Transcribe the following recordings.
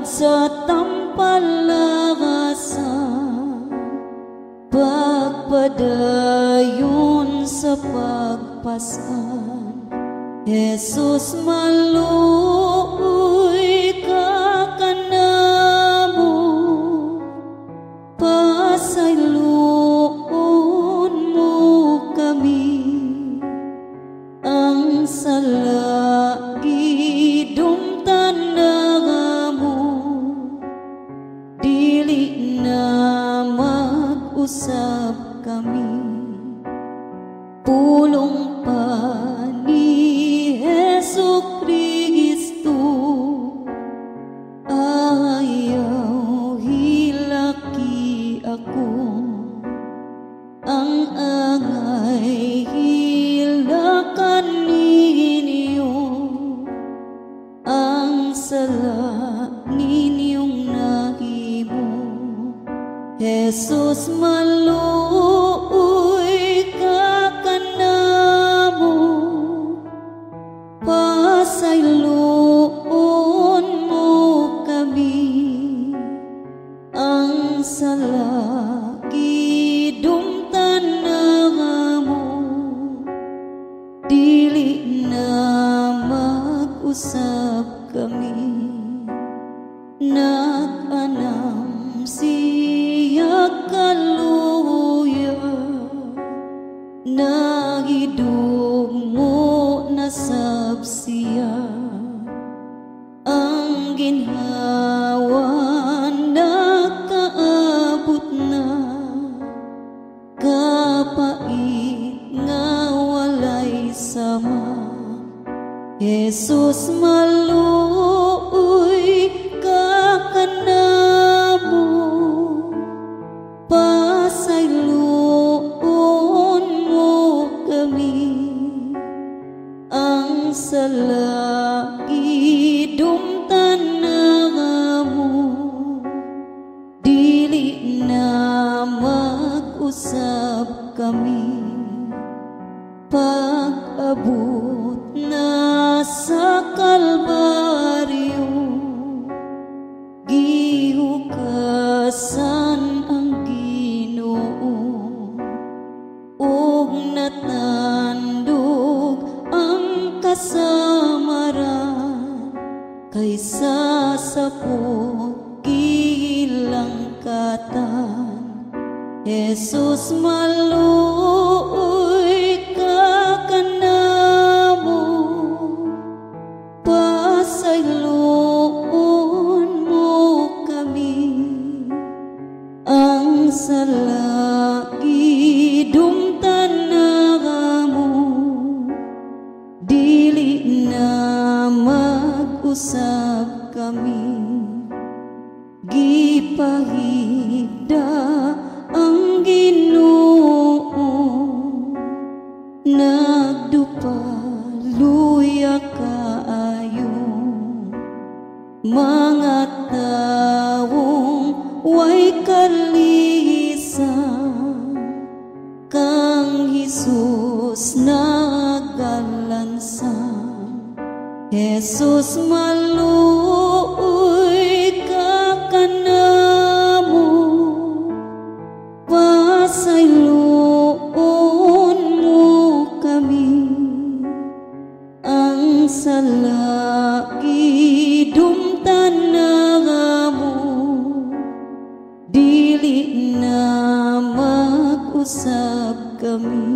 sa tampalagasan, pagpadayon sa pagpasan. Jesus maluoy ka kanamo, pasayloon mo kami, ang salagidong tanamo, dili na mag-usap kami. Pulong pa ni Jesucristo, ayaw hilaki ako, ang angay hilakan ninyo, ang sala ninyong nahimo. Jesus maluoy ka kanamo, pasayloon mo kami, ang salagidong tanamo, dili na mag-usap kami. Nag-anam siya kaluya, nagidugmo na sabsiya, ang ginhawa nakaabot na, kapait nga walay sama. Jesus maluoy ka kanamo, pasayloon mo kami, ang salagidong tanamo, dili na mag-usap kami. Pag-abot na sa Kalbaryo, gihugasan ang Ginoo, ug natandog ang kasamaran, kaysa sa pugilang katan. Jesus maluoy ka kanamo, pasayloon mo kami, ang salagidong tanamo, dili na mag-usap kami. Gipahigda ang Ginoo, nagdupaluya kaayo, mga tawong way kalisan, kang Jesus nagalansan. Jesus maluoy ka kanamo, pasayloon mo kami, ang salagidong tanamo, dili na mag-usap kami.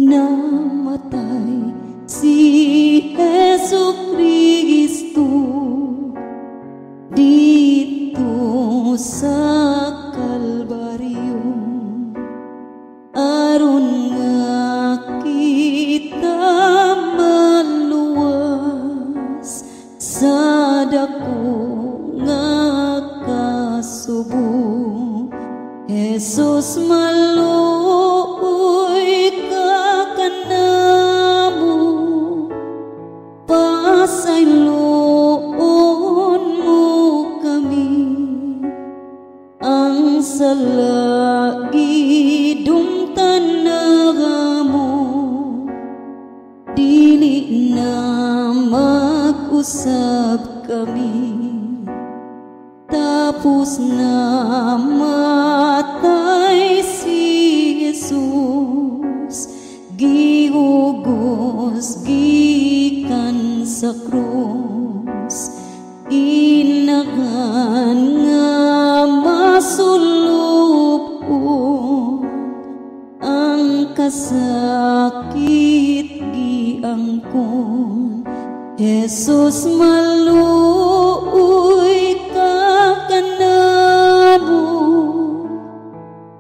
Namatay si Jesucristo dito sa Kalbaryo, aron nga kita maluwas sa dako nga kasubo. Jesus maluoy ka kanamo, pasayloon mo kami, ang salagidong tanamo, dili na mag-usap usab kami. Tapos na matay si Jesus, gihugos gikan sa krus, inagan nga masulupon ang kasakit giangkon. Jesus maluoy ka kanamo,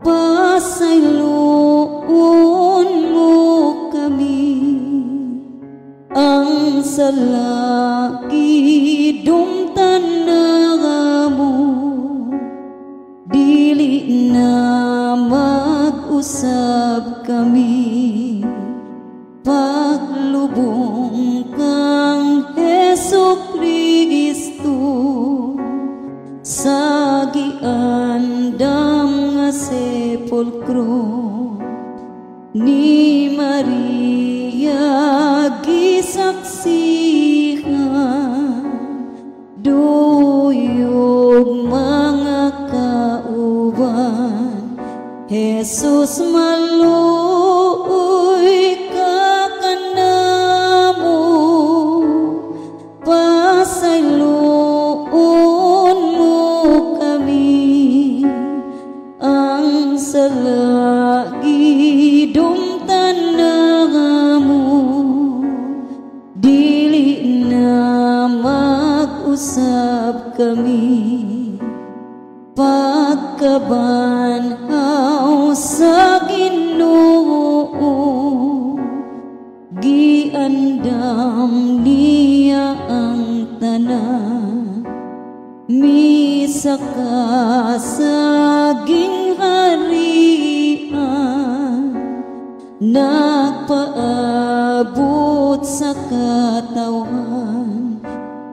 pasayloon mo kami. Ang salaki dumtan na mo, dili na mag-usab kami. Paglubong kang Jesucristo sa giandam nga sepulkro, ni Maria gisaksihan, duyog mga kauban. Jesus maluoy ka kanamo, pasayloon mo kami. Ang salagi dumtan na mo, dili na mag-usab kami. Pagkabanhaw sa Ginoo, giandam niya ang tanan. Misa ka sa gingharian, nagpaabot sa katawan.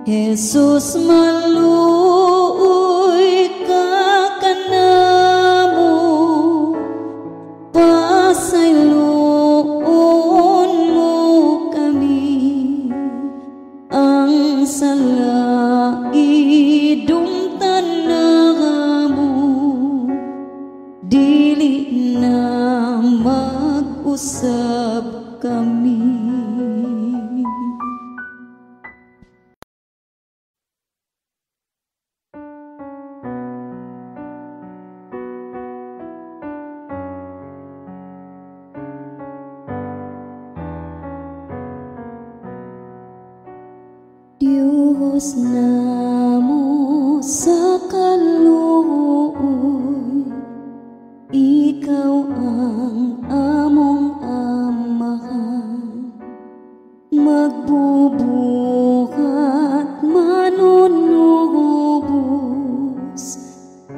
Jesus maluoy ka kanamo, pasayloon mo kami. Ang salagi dumtan na mo, dili na mag-usab kami. Diyos namo sa kaluoy, ikaw ang among amahan. Magbubuhat manunubos,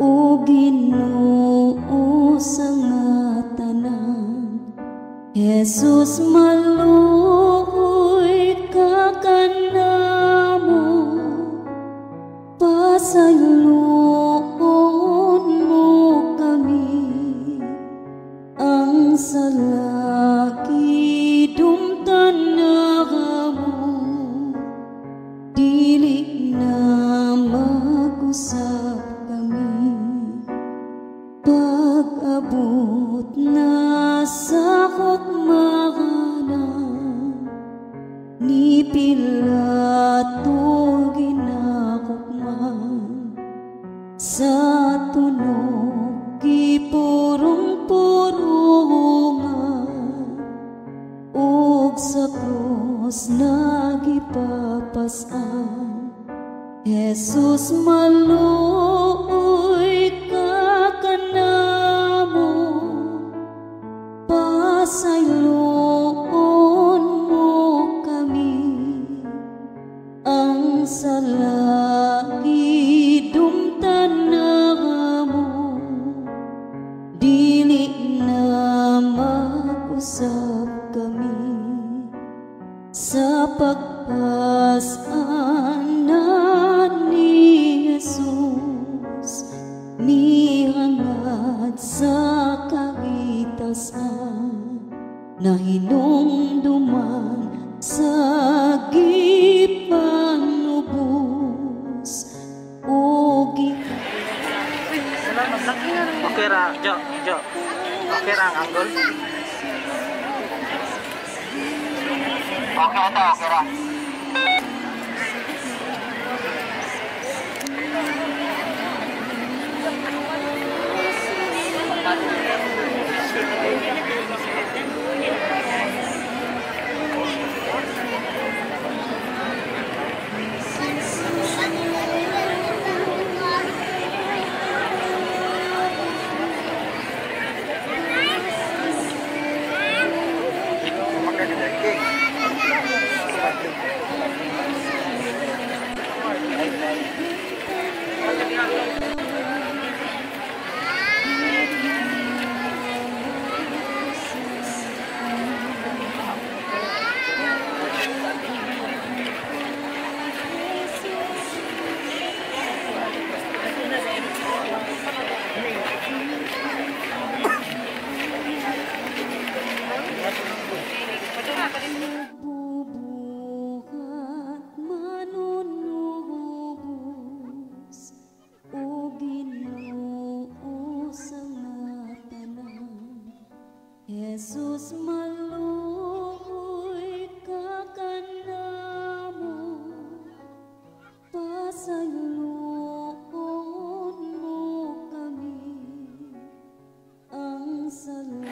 o Ginoo sa nga tanan. Jesus maluoy ka kanamo, pasayloon mo kami. Ang salaki dumtan na mo, dili na mag-usab kami. Pag-abot na sa hukmanan, ni Pilato ginakukman. Sa tunog gipurong-purungan, ug sa krus nagipapasan. Jesus maluoy ka kanamo, pasayloon mo kami. Ang salagi dumtan na mo, dili na mag-usab kami. Sa pagpasanan ni Jesus, mihangad sa kagitasan, na hinumduman sa gipanubo, ra, Jo, Jo. Okay ra ang angle? Okay ito, okay ra. Bubuhat manunubos o Ginoo sa nga tanan. Jesus maluoy ka kanamo, pasayloon mo kami ang salamat.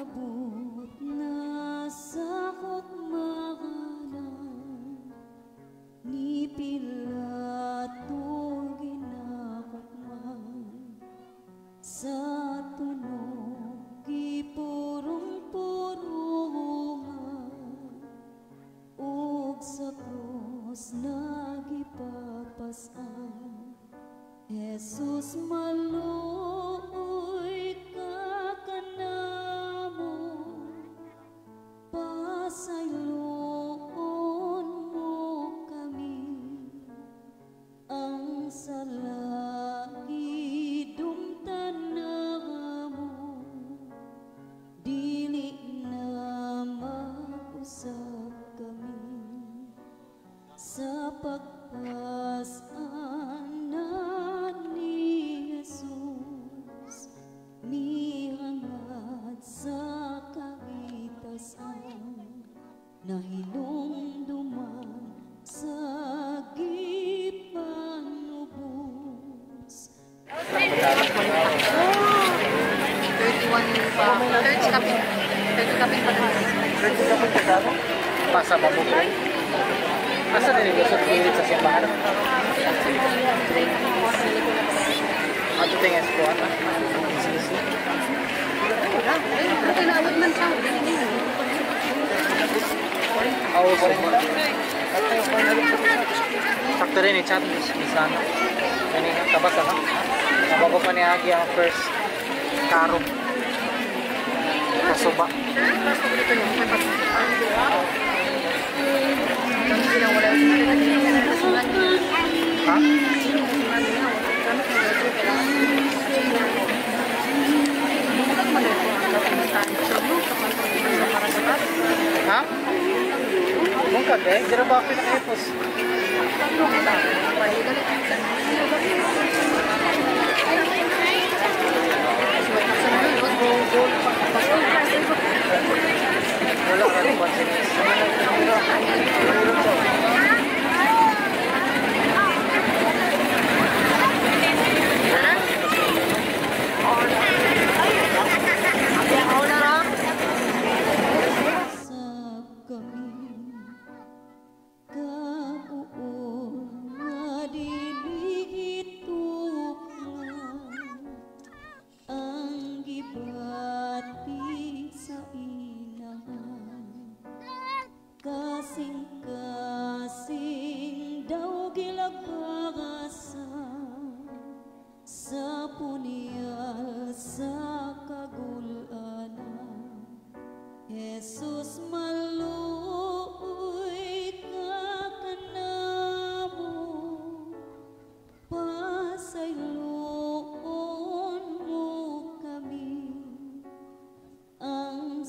Abot na sakop makanan, ni Pilato ginakukman. Sa tunog gipurong-purungan, ug sa krus nagipapasan. Jesus maluoy ka kanamo, pasayloon mo kami ang salagi dumtanamo, dili na mag-usap kami sa pagpasan ni Jesus, mihangad sa kagitasan, na hinumduman sa gipanubos. 31 pa. 30 kami. 30 kami pa na. Pasa mabuhay. Asa din yung pilit sa simbahan? Ato tingin sa kuwan, sisi. Pero kailangan man siya. Oo, sakto rin i-chat misana. Kanina, tabas ako. Nabago pa ni Agi ang first karo. Kasuba. Ha? Ha? Mungkin deh, jera ba pinaka-epos? Wala ka rin konsinis. Sab kami kabuon nga dili ituklan, ang gibati sa inahan. Kasing-kasing daw gilagasan, sa punyal sa kagulanan. Jesus maluoy ka kanamo, pasayloon mo kami ang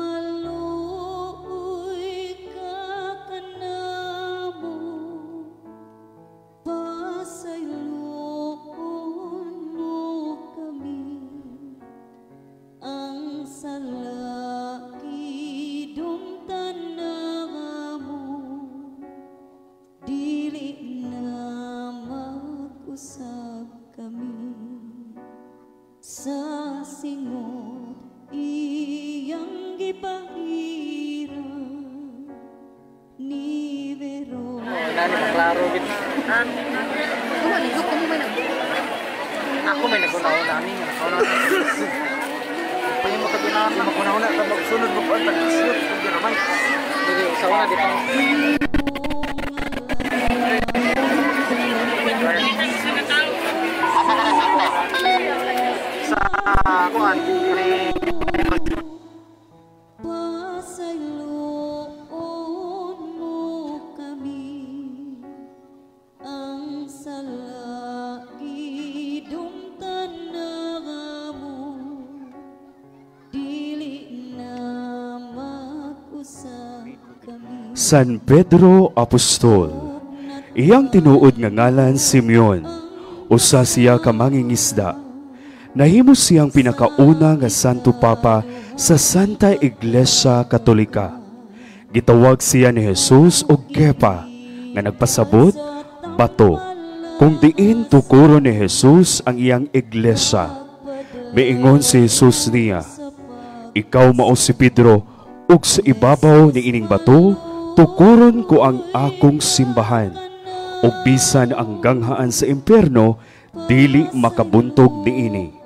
maluoy ka kanamo, pasayloon mo kami, ang salaki dumtan na mo, dili na mag-usab kami, sa singot iyang gipahira ni Vero. Nani maklaro gid. Ligo ko mo man. Ako may naguna-una ani nga nakauna. Pa yung makaguna na makuna-una ka magsunod mo pa tagsunod kung giramay. Dili sa una di pa. Sa kuan kani Pasayloon mo kami, ang salaki dumtan na mo, dili na mag-usab kami. San Pedro Apostol, iyang tinuod nga ngalan Simeon, usa siya ka mangingisda. Nahimo siyang pinakauna nga Santo Papa sa Santa Iglesia Katolika. Gitawag siya ni Jesus og Kepa, nga nagpasabot, bato, kung diin tukuro ni Jesus ang iyang iglesia. Miingon si Jesus niya, ikaw mao si Pedro, ug sa ibabaw ni ining bato, tukuron ko ang akong simbahan, ug bisan ang ganghaan sa impyerno, dili makabuntog niini.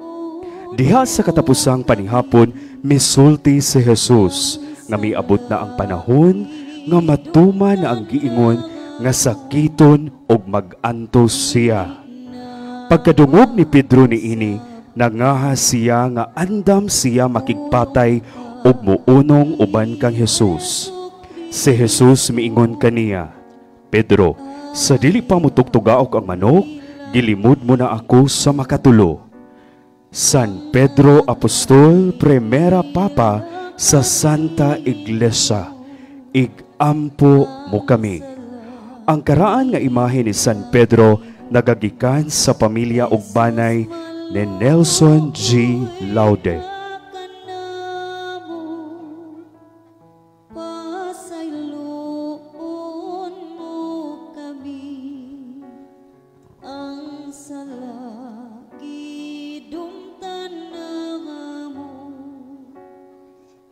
Diha sa katapusang panihapon, misulti si Jesus nga miabot na ang panahon nga matuma na ang giingon nga sakiton og mag-antos siya. Pagkadungog ni Pedro niini, nangaha siya nga andam siya makigpatay og muunong uban kang Jesus. Si Jesus miingon kaniya, Pedro, sa dili pa mo tugtugaok ang manok, gilimod mo na ako sa makatulo. San Pedro Apostol, Primera Papa sa Santa Iglesia, igampo mo kami. Ang karaan nga imahe ni San Pedro nagagikan sa pamilya ug banay ni Nelson G. Laude. Pasayloon mo kami, ang salaki dumtan na mo,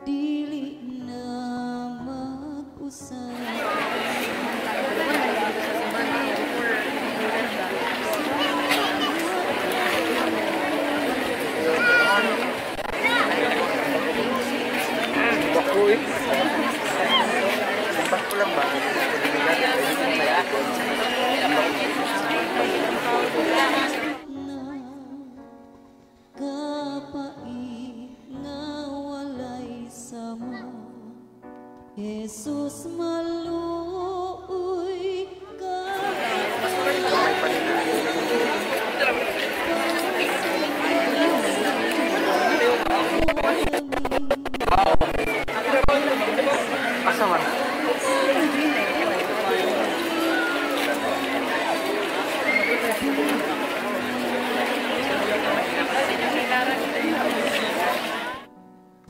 dili na mag-usab. bakuit. Sambak ko lang ba? Kapait nga walay sama, Jesus maluoy ka. Asa man?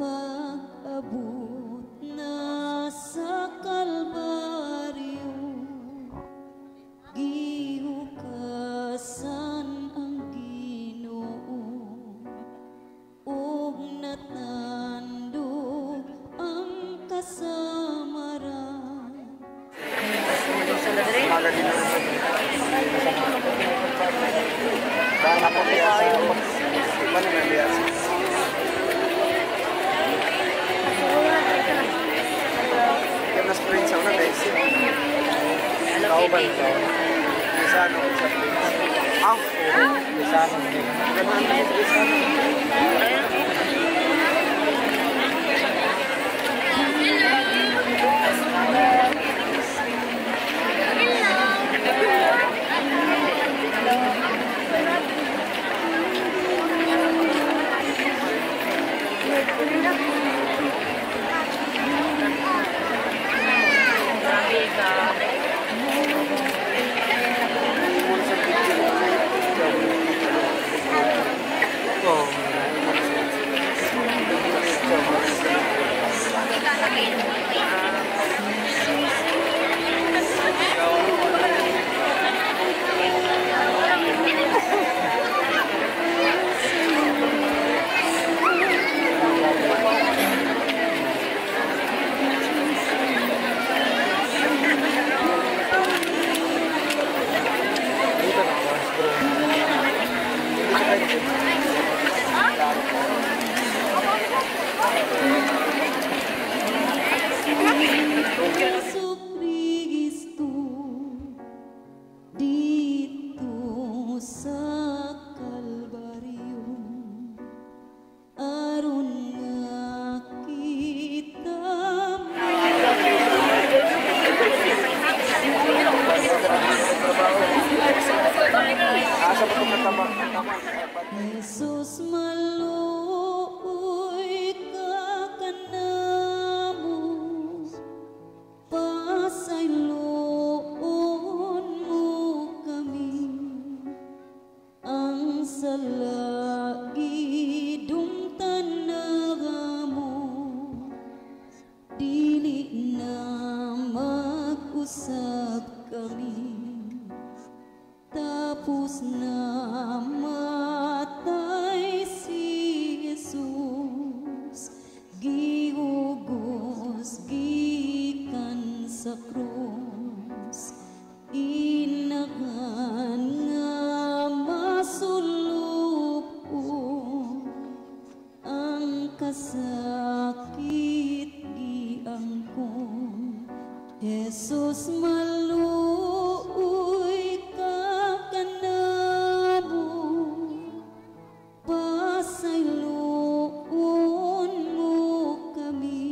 Pag-abot na sa Kalbaryo, gihugasan ang Ginoo, ug natandog ang kasamaran. Mas prince ako na guys. Ikaw ba ikaw? Bisano sa prince. Bisano. Ganun ang bisano. Jesu Kristo dito sa Kalbaryo aron nga kita Asa ba itong natama? Jesus maluoy ka kanamo pasayloon mo kami ang salagi dumtan na mo dili na mag-usab kami tapos na matay si Jesus gihugos gikan sa krus inahan nga masulupon ang kasakit giangkon Jesus maluoy ka kanamo pasayloon mo kami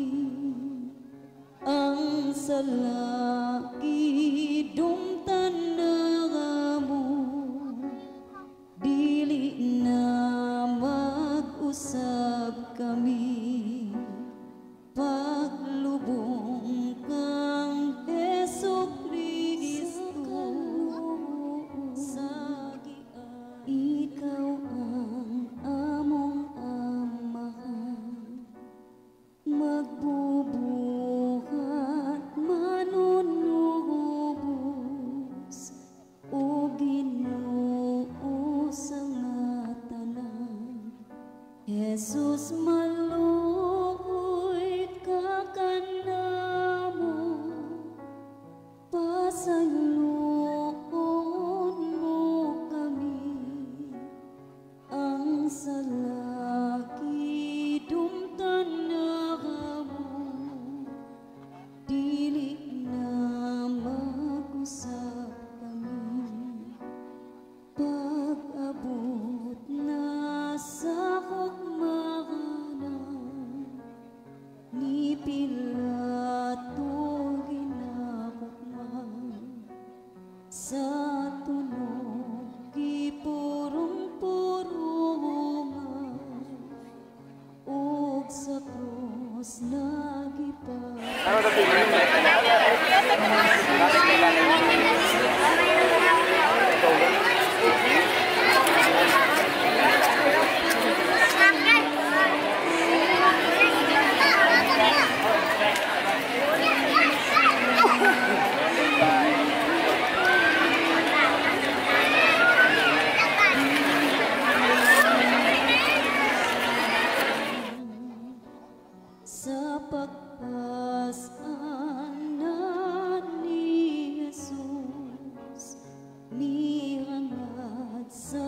ang salagi dumtan na mo dili na mag-usab kami paglubong kang Jesu Kristo sa gian ikaw ang among amahan magbubuhat manunubos o Ginoo sa nga tanan Jesus maluoy ka kanamo pasayloon mo kami ang salagi dumtan na mo dili na mag-usab kami pag-abot na sa hukmanan ni Pilato ginakukman sa tunog gipurong-purungan ug sa krus nagipag Ano na sa pagpasanan ni Jesus nihangad sa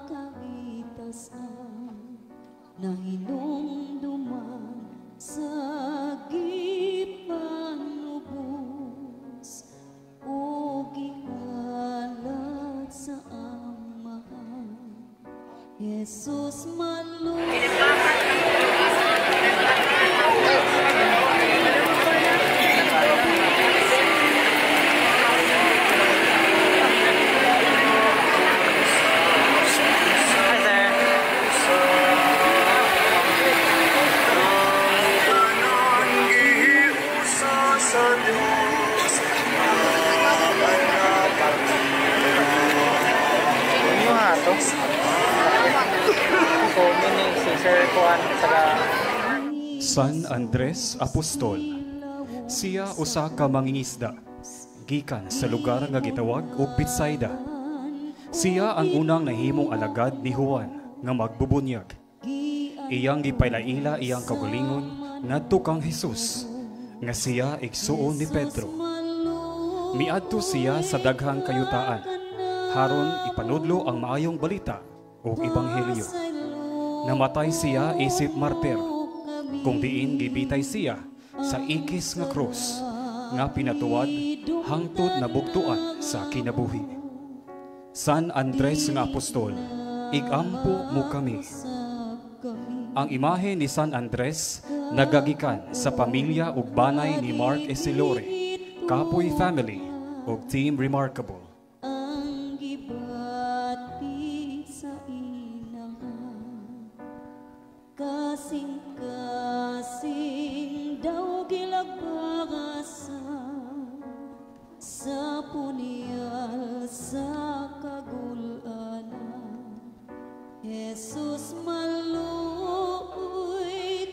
kagitasan na hinumduman sa gipanubos o gihalat sa amahan Jesus maluoy San Andres Apostol, Siya usa ka mangingisda gikan sa lugar nga gitawag og Betsaida. Siya ang unang nahimong alagad ni Juan nga magbubunyag. Iyang gipailaila iyang kaugalingon ngadto kang Hesus nga siya igsuon ni Pedro. Miadto siya sa daghang kayutaan haron ipanudlo ang maayong balita o ebanghelyo. Namatay siya isip martir, kung diin gibitay siya sa ikis nga krus nga pinatuwad hangtod na bugtuan sa kinabuhi. San Andres nga apostol, igampo mo kami. Ang imahe ni San Andres nagagikan sa pamilya ug banay ni Mark Esilore, Kapoy family ug Team Remarkable. ang gibati sa inahan, kasing-kasing daw gilagpagasan sa punyal sa kagulanan. Jesus maluoy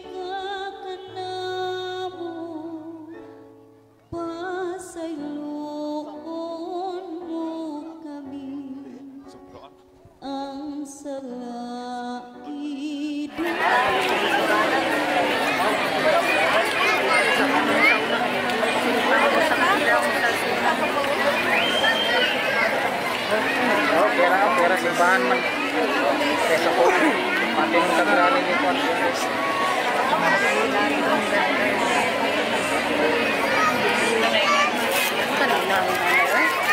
ka kanamo, pasayloon mo kami, ang salaki Pera simbahan man. Kesa ko, pati ng kagrali ni Juan.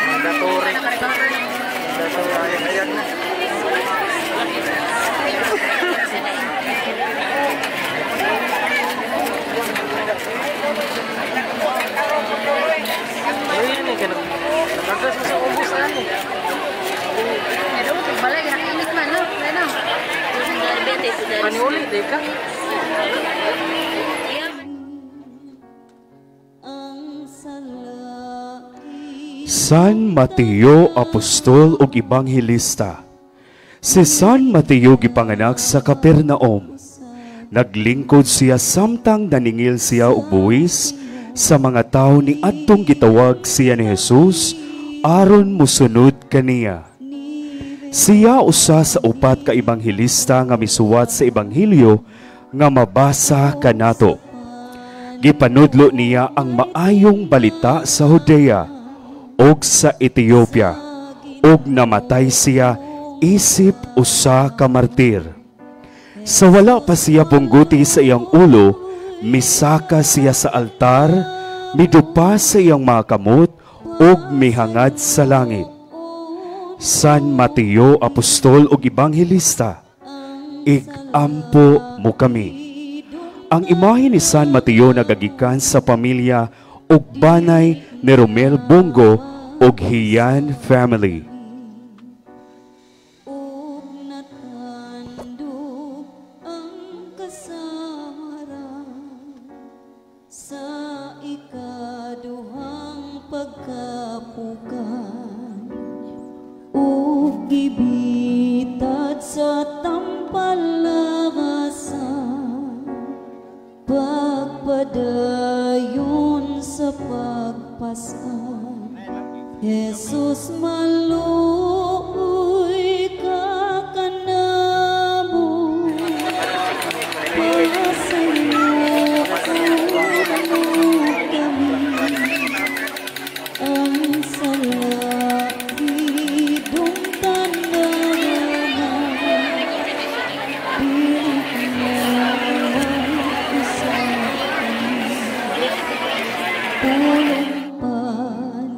Mandatory. Mandatory. Ayan na. Ayun eh, ganun. Nagkakas mo sa ubusan eh. Pero balay init man no. Ano? Maniulit eh ka. ang salaki San Mateo Apostol ug Ebanghelista. Si San Mateo gipanganak sa Capernaum. Naglingkod siya samtang naningil siya og buwis sa mga tawo ni adtong gitawag siya ni Jesus aron mosunod kaniya. Siya usa sa upat ka ebanghelista nga misuwat sa ebanghelyo nga mabasa kanato. Gipanudlo niya ang maayong balita sa Judea ug sa Ethiopia ug namatay siya isip usa ka martir. Sa wala pa siya pungguti sa iyang ulo, misaka siya sa altar, midupa sa iyang mga kamot ug mihangad sa langit. San Mateo Apostol ug Ebanghelista, igampo mo kami. Ang imahe ni San Mateo nagagikan sa pamilya ug banay ni Romel Bongo ug Hiyan family. ug natandog ang kasamaran sa ikaduhang pagkapukan ug gibitad sa tampalagasan, pagpadayon sa pagpasan. Jesus maluoy ka kanamo, pasayloon mo kami, ang salaki dungtan naman, pilit naman isa kami, tulong pa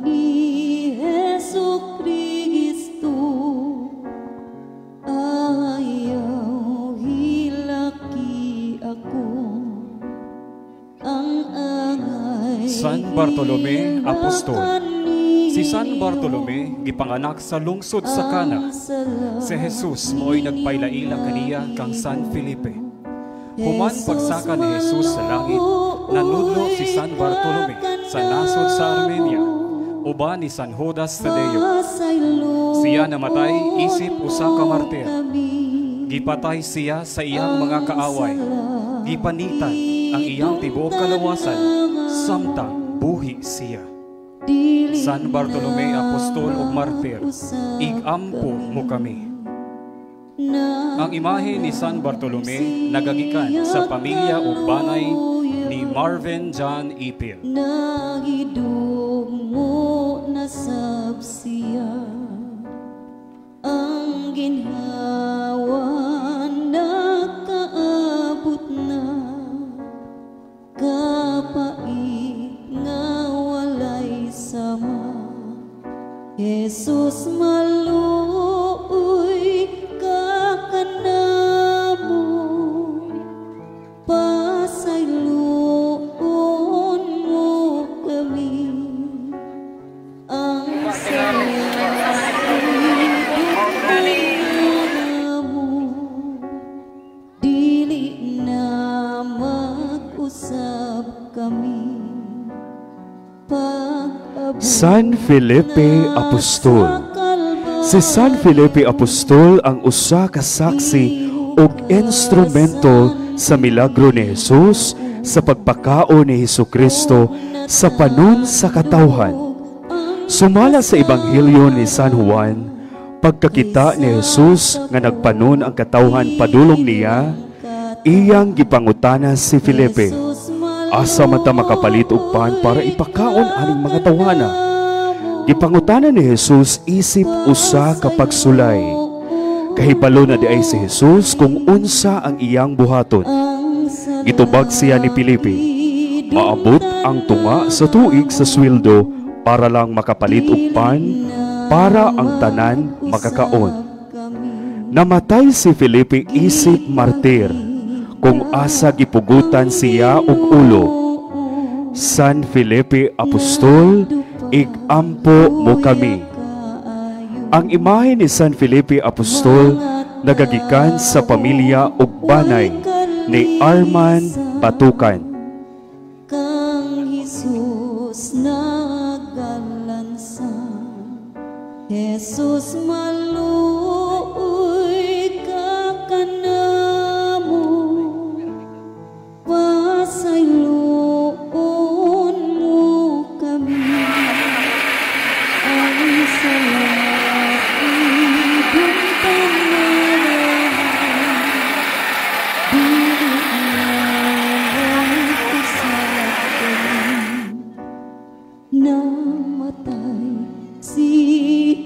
ni Jesucristo, ayaw hilaki ako, ang angay San Bartolome Apostol. Si San Bartolome gipanganak sa lungsod sa Cana. Si Jesus mo'y nagpailaila kaniya kang San Felipe. Human pagsaka ni Jesus sa langit, nanudlo si San Bartolome sa nasod sa Armenia, uban ni San Judas Tadeo. Siya namatay isip usa ka martir. Gipatay siya sa iyang mga kaaway. Gipanitan ang iyang tibuok kalawasan samtang buhi siya. dili San Bartolome Apostol ug Martir, usab igampo mo kami. na Ang imahe ni San Bartolome nagagikan sa pamilya ug banay ni Marvin John Ipil. nagidugmo na sab siya ang ginhawa nakaabot na kapait nga walay sama. Jesus maluoy ka kanamo, pasayloon mo kami. Ang sarili mo, dili na mag-usab kami. San Felipe Apostol. Si San Felipe Apostol ang usa ka saksi ug instrumento sa milagro ni Jesus sa pagpakao ni Hesukristo sa panon sa katawhan. Sumala sa Ebanghelyo ni San Juan, pagkakita ni Jesus nga nagpanon ang katawhan padulong niya, iyang gipangutana si Felipe, asa man ta makapalit og pan para ipakaon aning mga tawhana. Gipangutana ni Jesus isip usa ka pagsulay. Kahibalo na di ay si Jesus kung unsa ang iyang buhaton. Gitubag siya ni Felipe, maabot ang tunga sa tuig sa sweldo para lang makapalit og pan para ang tanan makakaon. Namatay si Felipe isip martir kung asa gipugutan siya og ulo. San Felipe Apostol, igampo mo kami. Ang imahe ni San Felipe Apostol nagagikan sa pamilya ug banay ni Arman Patukan. Kang Jesus nagalansan, Jesus maluoy ka kanamo, pasayloon mo kami. Ang salaki buntan na dili na usab kami. Namatay si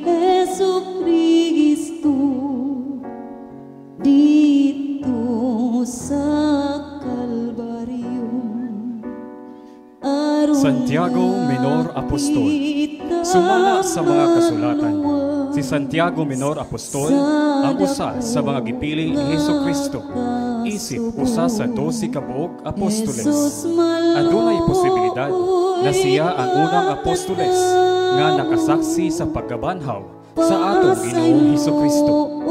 Jesucristo dito sa Kalbaryo. Santiago Minor Apostol. Sumala sa mga kasulatan, si Santiago Minor Apostol ang usa sa mga gipili ni Hesukristo, isip usa sa 12 kabuok apostoles. Adunay posibilidad na siya ang unang apostoles nga nakasaksi sa pagkabanhaw sa atong Ginoong Hesukristo.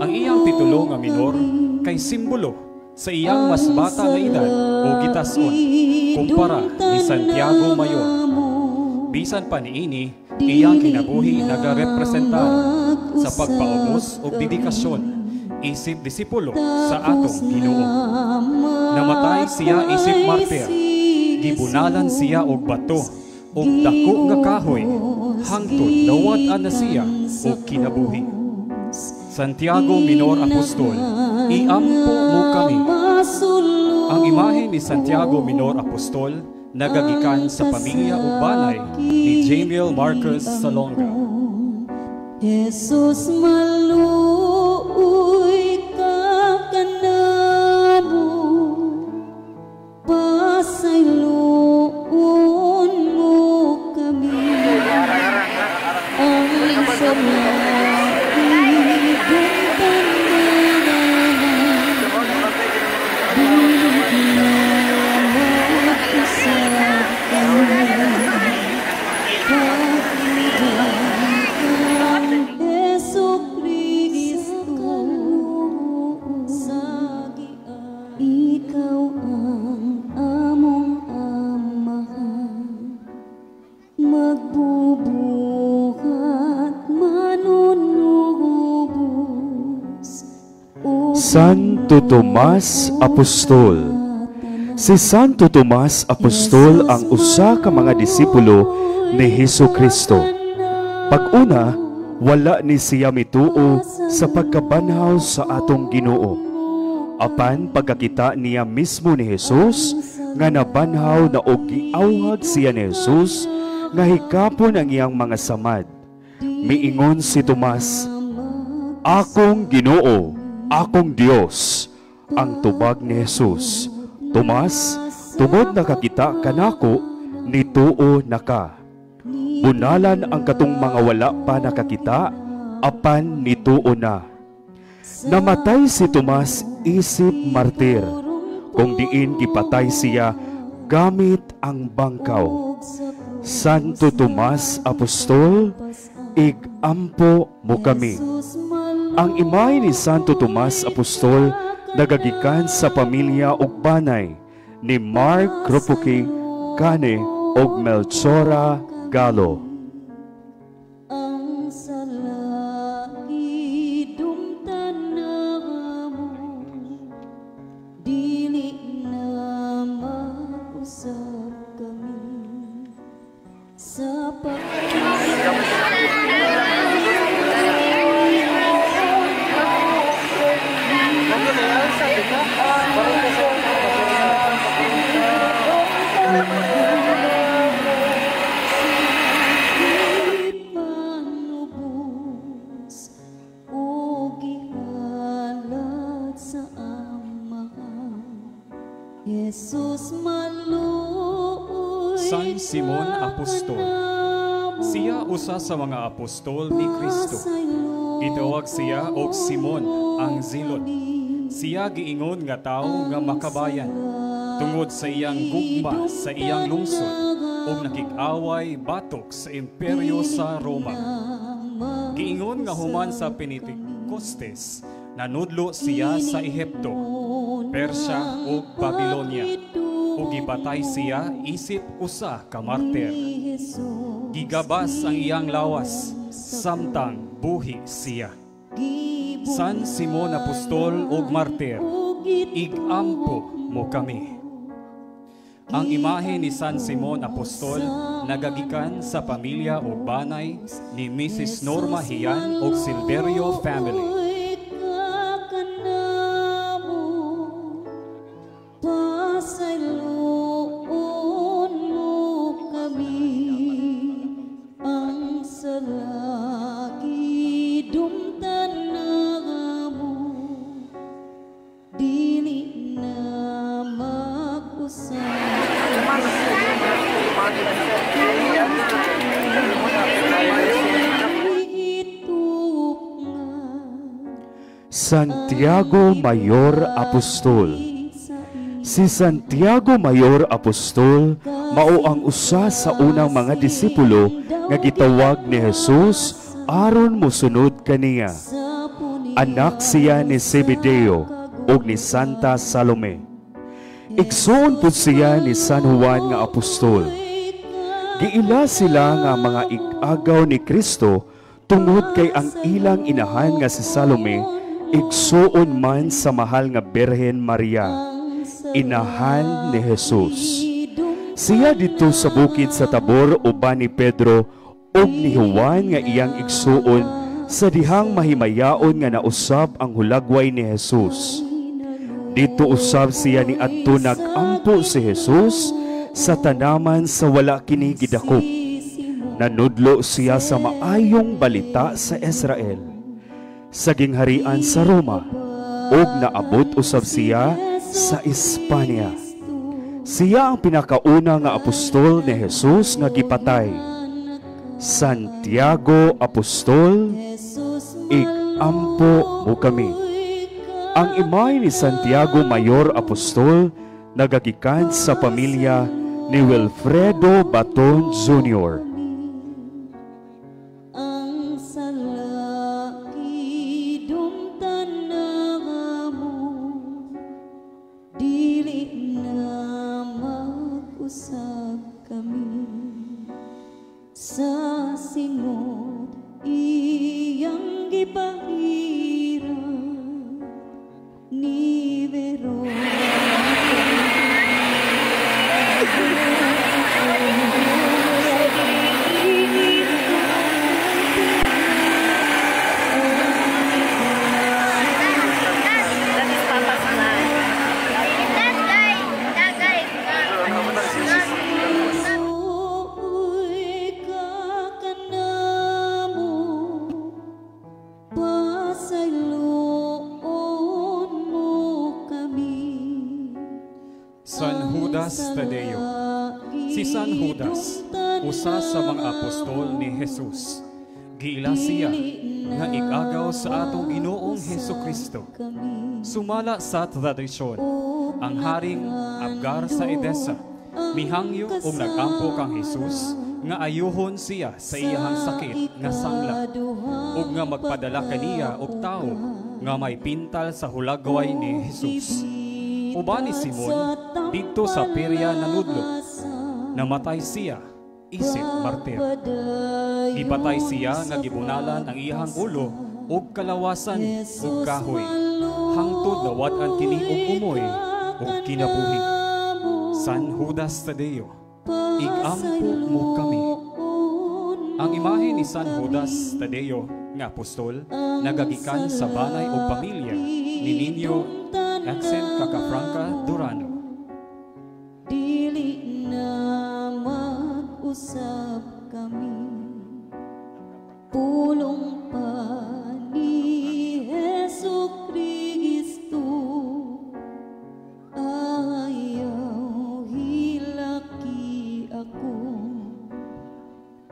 Ang iyang titulo nga minor kay simbolo sa iyang mas bata nga edad o gitason kumpara ni Santiago Mayor. Bisan pa niini, iyang kinabuhi nagarepresentar sa pagpaubos o dedikasyon isip disipulo sa atong Ginoo. Namatay siya isip martir, gibunalan siya og bato og dako nga kahoy hangtod nawad-an na siya og kinabuhi. Santiago Minor Apostol, iampo mo kami. Ang imahe ni Santiago Minor Apostol nagagikan sa pamilya ug banay ni Jamiel Marcos Salonga. Jesus maluoy ka kanamo, pasayloon mo kami. Ang salaki buntan na dili na mag-usab kami. Ikaw ang among amahan, magbubuhat manunubos. Santo Tomas Apostol. Si Santo Tomas Apostol ang usa ka mga disipulo ni Hesukristo. Pag-una, wala ni siya mituo sa pagkabanhaw sa atong Ginoo. Apan pagkakita niya mismo ni Jesus nga nabanhaw na og giawhag siya ni Jesus nga hikapon ang iyang mga samad. Miingon si Tomas, "Akong Ginoo, akong Dios." Ang tubag ni Jesus, "Tomas, tungod nakakita ka nako, nituo na ka." Bunalan ang katong mga wala pa nakakita, apan nituo na. Namatay si Tomas isip martir, kung diin gipatay siya gamit ang bangkaw. Santo Tomas Apostol, igampo mo kami. Ang imay ni Santo Tomas Apostol nagagikan sa pamilya ug banay ni Mark Kropuki Kane ug Melchora Galo. Ang salaki dumtanamo, dili na mag-usap kami sa panubos o gihalat sa amahan. Jesus maluoy San Simon Apostol. Siya usa sa mga apostol ni Kristo. Gitawag siya og Simon ang Zilot. Siya giingon nga tawo nga makabayan tungod sa iyang gugma sa iyang lungsod ug nakig-away batok sa imperyo sa Roma. Giingon nga human sa Pentecoste nanudlo siya sa Ehipto, Persya ug Babilonia ug gipatay siya isip usa ka martir. Gigabas ang iyang lawas samtang buhi siya. San Simon Apostol ug martir, igampo mo kami. Ang imahe ni San Simon Apostol nagagikan sa pamilya o banay ni Mrs. Norma Hian ug Silverio family. Santiago Mayor Apostol. Si Santiago Mayor Apostol mao ang usa sa unang mga disipulo nga gitawag ni Jesus aron mosunod kaniya. Anak siya ni Zebedeo ug ni Santa Salome. Igsoon pud siya ni San Juan nga apostol. Giila sila nga mga ig-agaw ni Kristo tungod kay ang ilang inahan nga si Salome igsuon man sa mahal nga Birhen Maria, inahan ni Jesus. Siya dito sa bukid sa Tabor uban ni Pedro ug ni Juan nga iyang igsuon sa dihang mahimayaon nga nausab ang hulagway ni Jesus. Dito usab siya ni adto nagampo si Jesus sa tanaman sa wala kini gidakop. Nanudlo siya sa maayong balita sa Israel, sa gingharian sa Roma, ug naabot usab siya sa Espanya. Siya ang pinakauna nga apostol ni Jesus nga gipatay. Santiago Apostol, igampo mo kami. Ang imay ni Santiago Mayor Apostol nagagikan sa pamilya ni Wilfredo Baton Jr. ang salaki dumtanamo, dili na mag-usap kami sa singot iyang gipahirap ni Veronica. Judas Tadeo. Si San Judas, usa sa mga apostol ni Jesus. Giila siya nga igagaw sa atong Ginoong Hesukristo. Sumala sa tradisyon, ang haring Abgar sa Edessa, mihangyo og nagampo kang Jesus nga ayuhon siya sa iyahang sakit nga sangla ug nga magpadala kaniya og tawo nga may pintal sa hulagway ni Jesus. Uban ni Simon didto sa Peria nanudlo, namatay siya isip martir. Gipatay siya nga gibunalan ang iyahang ulo ug kalawasan ug kahoy hangtod nawad-an kini og umoy ug kinabuhi. San Judas Tadeo, igampo mo kami. Ang imahe ni San Judas Tadeo nga apostol nagagikan sa banay o pamilya ni Nino Axel Cacafranca Durano. Dili na mag-usap kami, pulong pa ni Hesukristo, ayaw hilaki ako,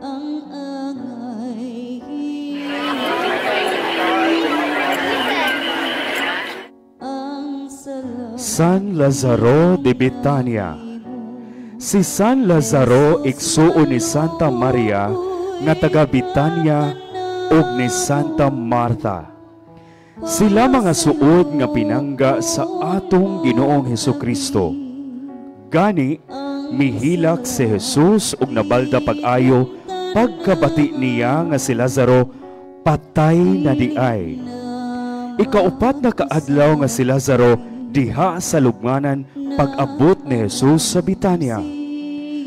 ang angay ang salamat. San Lazaro de Betania. Si San Lazaro igsuon ni Santa Maria nga taga Betania ug ni Santa Marta. Sila mga suod nga pinangga sa atong Ginoong Hesukristo. Gani mihilak si Jesus ug nabalda pag-ayo pagkabati niya nga si Lazaro patay na diay. Ikaupat na kaadlaw nga si Lazaro diha sa lubnganan pag-abot ni Jesus sa Betania.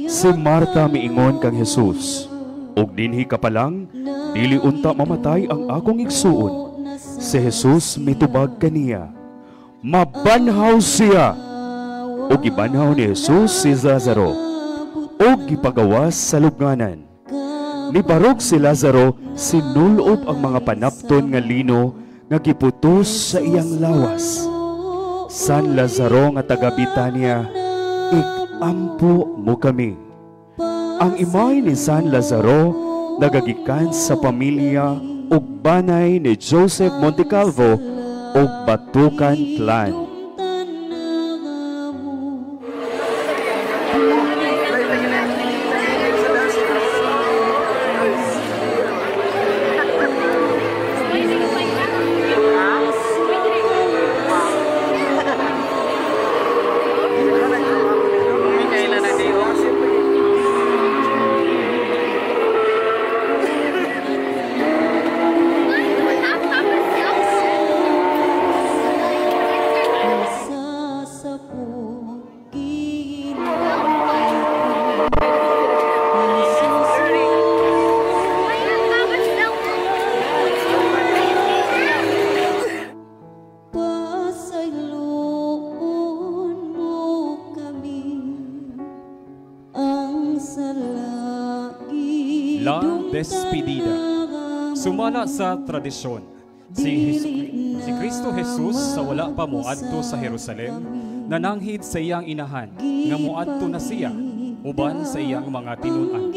Si Marta miingon kang Jesus, "Og dinhi ka pa lang, dili unta mamatay ang akong igsuon." Si Jesus mitubag kaniya, "Mabanhaw siya." Og gibanhaw ni Jesus si Lazaro, og gipagawas sa lubnganan. Nibarog si Lazaro, sinulob ang mga panapton nga lino nga giputos sa iyang lawas. San Lazaro nga taga Betania, igampo mo kami. Ang imay ni San Lazaro nagagikan sa pamilya ug banay ni Joseph Montecalvo ug Batukan Clan. La Despedida. Sumala sa tradisyon, si Kristo Jesus sa wala pa moadto sa Jerusalem, nananghid sa iyang inahan, nga moadto na siya, uban sa iyang mga tinunan.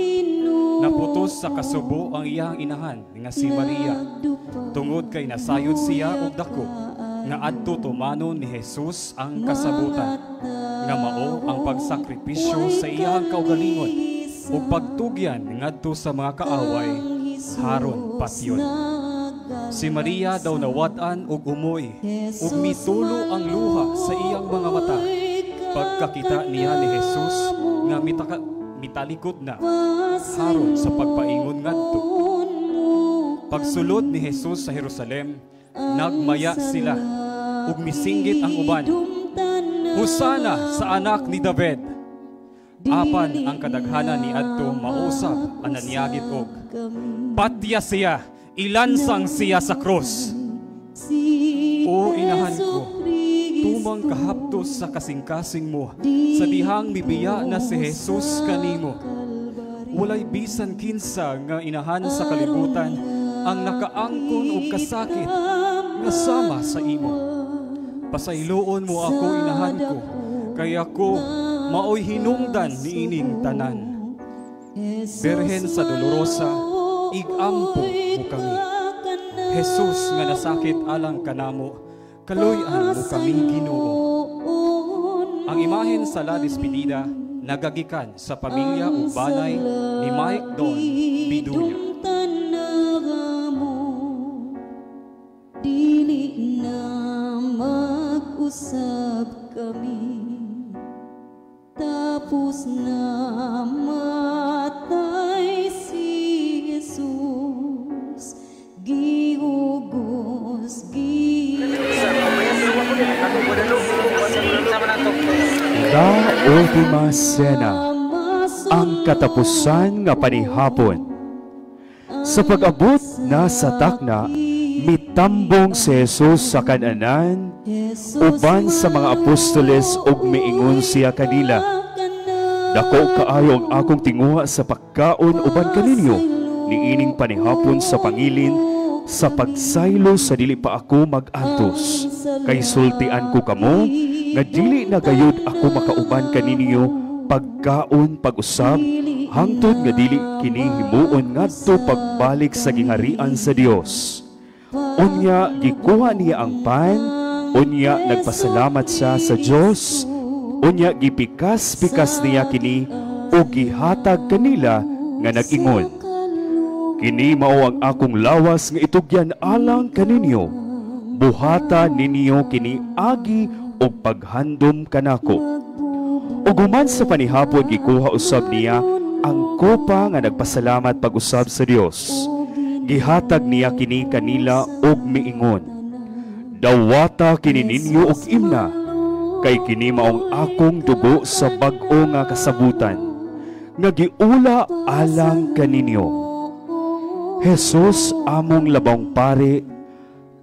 Naputos sa kasubo ang iyang inahan, nga si Maria, tungod kay nasayod siya og dako, nga adto tumanon ni Jesus ang kasabutan, nga mao ang pagsakripisyo sa iyang kaugalingon, ug pagtugyan ngadto sa mga kaaway haron patyon. Si Maria daw nawad-an og umoy ug mitulo ang luha sa iyang mga mata pagkakita niya ni Jesus nga mitalikod na haron sa pagpaingon ngadto. Pagsulod ni Jesus sa Jerusalem, nagmaya sila ug misinggit ang uban, "Hosana sa anak ni David." Apan ang kadaghanan ni adto mausab ananyagit og, "Patya siya, ilansang siya sa krus." O inahan ko, tumang kahaptos sa kasing-kasing mo, sa dihang mibiya na si Jesus kanimo. Walay bisan kinsa nga inahan sa kalibutan ang nakaangkon og kasakit nga sama sa imo. Pasayloon mo ako, inahan ko, kay ako maoy hinungdan niining tanan. Berhen sa Dolorosa, igampo mo kami. Jesus nga nasakit alang kanamo, kaluy-an mo kami Ginoo. Ang imahen sa La Despedida nagagikan sa pamilya ug balay ni Mike Don Biduya. Dili na mag-usab kami, tapos na matay si Jesus, gihugos, La Ultima Cena, ang katapusan nga panihapon. Sa pag-abot na sa takna, mitambong si Jesus sa kananan, uban sa mga apostoles ug miingon siya kanila, dako kaayo ang akong tinguha sa pagkaon uban kaninyo, niining panihapon sa pangilin, sa pagsaylo sa dili pa ako mag-antos. Kay sultian ko kamo, nga dili na gayud ako makauban kaninyo pagkaon pag-usab, hangtod nga dili kini himuon ngadto pagbalik sa gingharian sa Dios. Unya gikuha niya ang pan, unya nagpasalamat siya sa Dios, unya gipikas-pikas niya kini o gihatag kanila nga nag-ingon, kini mao ang akong lawas nga itugyan alang kaninyo, buhata ninyo kini agi o paghandom kanako. Ug human sa panihapon gikuha usab niya ang kopa nga nagpasalamat pag-usab sa Dios. Gihatag niya kini kanila og miingon, dawata kini ninyo og imna, kay kini maong akong dugo sa bag-o nga kasabutan, nga giula alang kaninyo. Jesus among labang pare,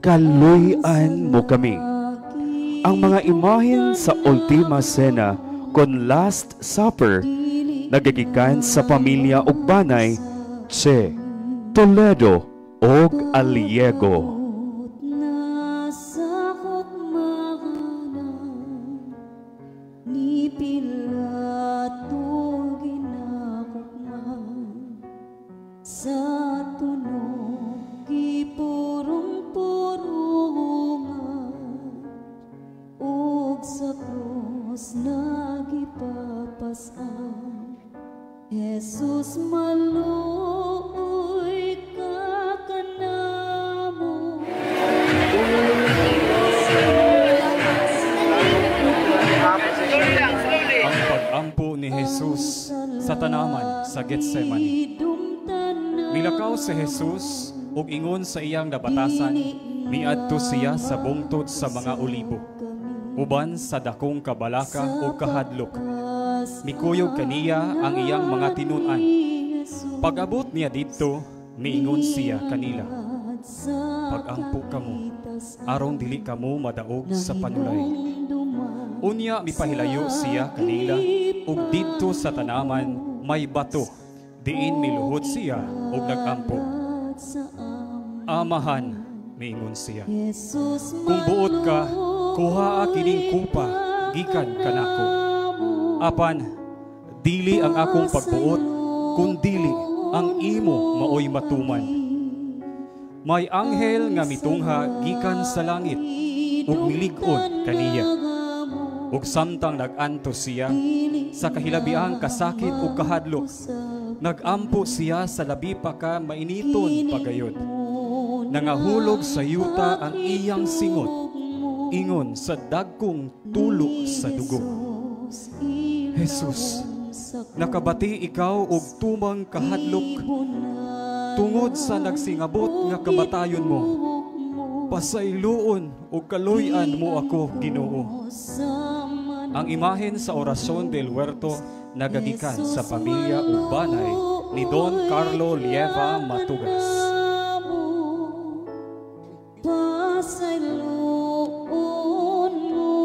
kaluy-an mo kami. Ang mga imahen sa Ultima Cena kon Last Supper nagagikan sa pamilya ug banay Che, Toledo ug Aliego. nasakop makanan, ni Pilato ginakupman, sa tunog gipurong-purungan, ug sa krus nagipapasan. Jesus maluoy ka kanamo. Ang pag-ampo ni Jesus sa tanaman sa Getsemani. Milakaw si Jesus ug ingon sa iyang nabatasan, miadto siya sa bungtod sa mga olibo, uban sa dakong kabalaka ug kahadlok. Mikuyog kaniya ang iyang mga tinun-an. Pag-abot niya dito, miingon siya kanila, pag-ampo kamo, aron dili kamo madaog sa panulay. Unya mipahilayo siya kanila, ug didto sa tanaman may bato, diin miluhod siya ug nag-ampo. Amahan, miingon siya, kung buot ka, kuhaa kining kupa, gikan kanako. Apan, dili ang akong pagbuot, kundili ang imo maoy matuman. May anghel nga mitungha gikan sa langit, ug milig-on kaniya. Ug samtang nag-anto siya, sa kahilabiang kasakit ug kahadlok, nag-ampo siya sa labi pa ka mainiton pagayod. Nangahulog sa yuta ang iyang singot, ingon sa dagkong tulo sa dugo. Jesus, nakabati ikaw og tumang kahadlok, tungod sa nagsingabot nga kamatayon mo. Pasayloon og kaluy-an mo ako, Ginoo. Ang imahen sa orasyon del Huerto nagagikan sa pamilya ug banay ni Don Carlo Lieva Matugas. Pasayloon mo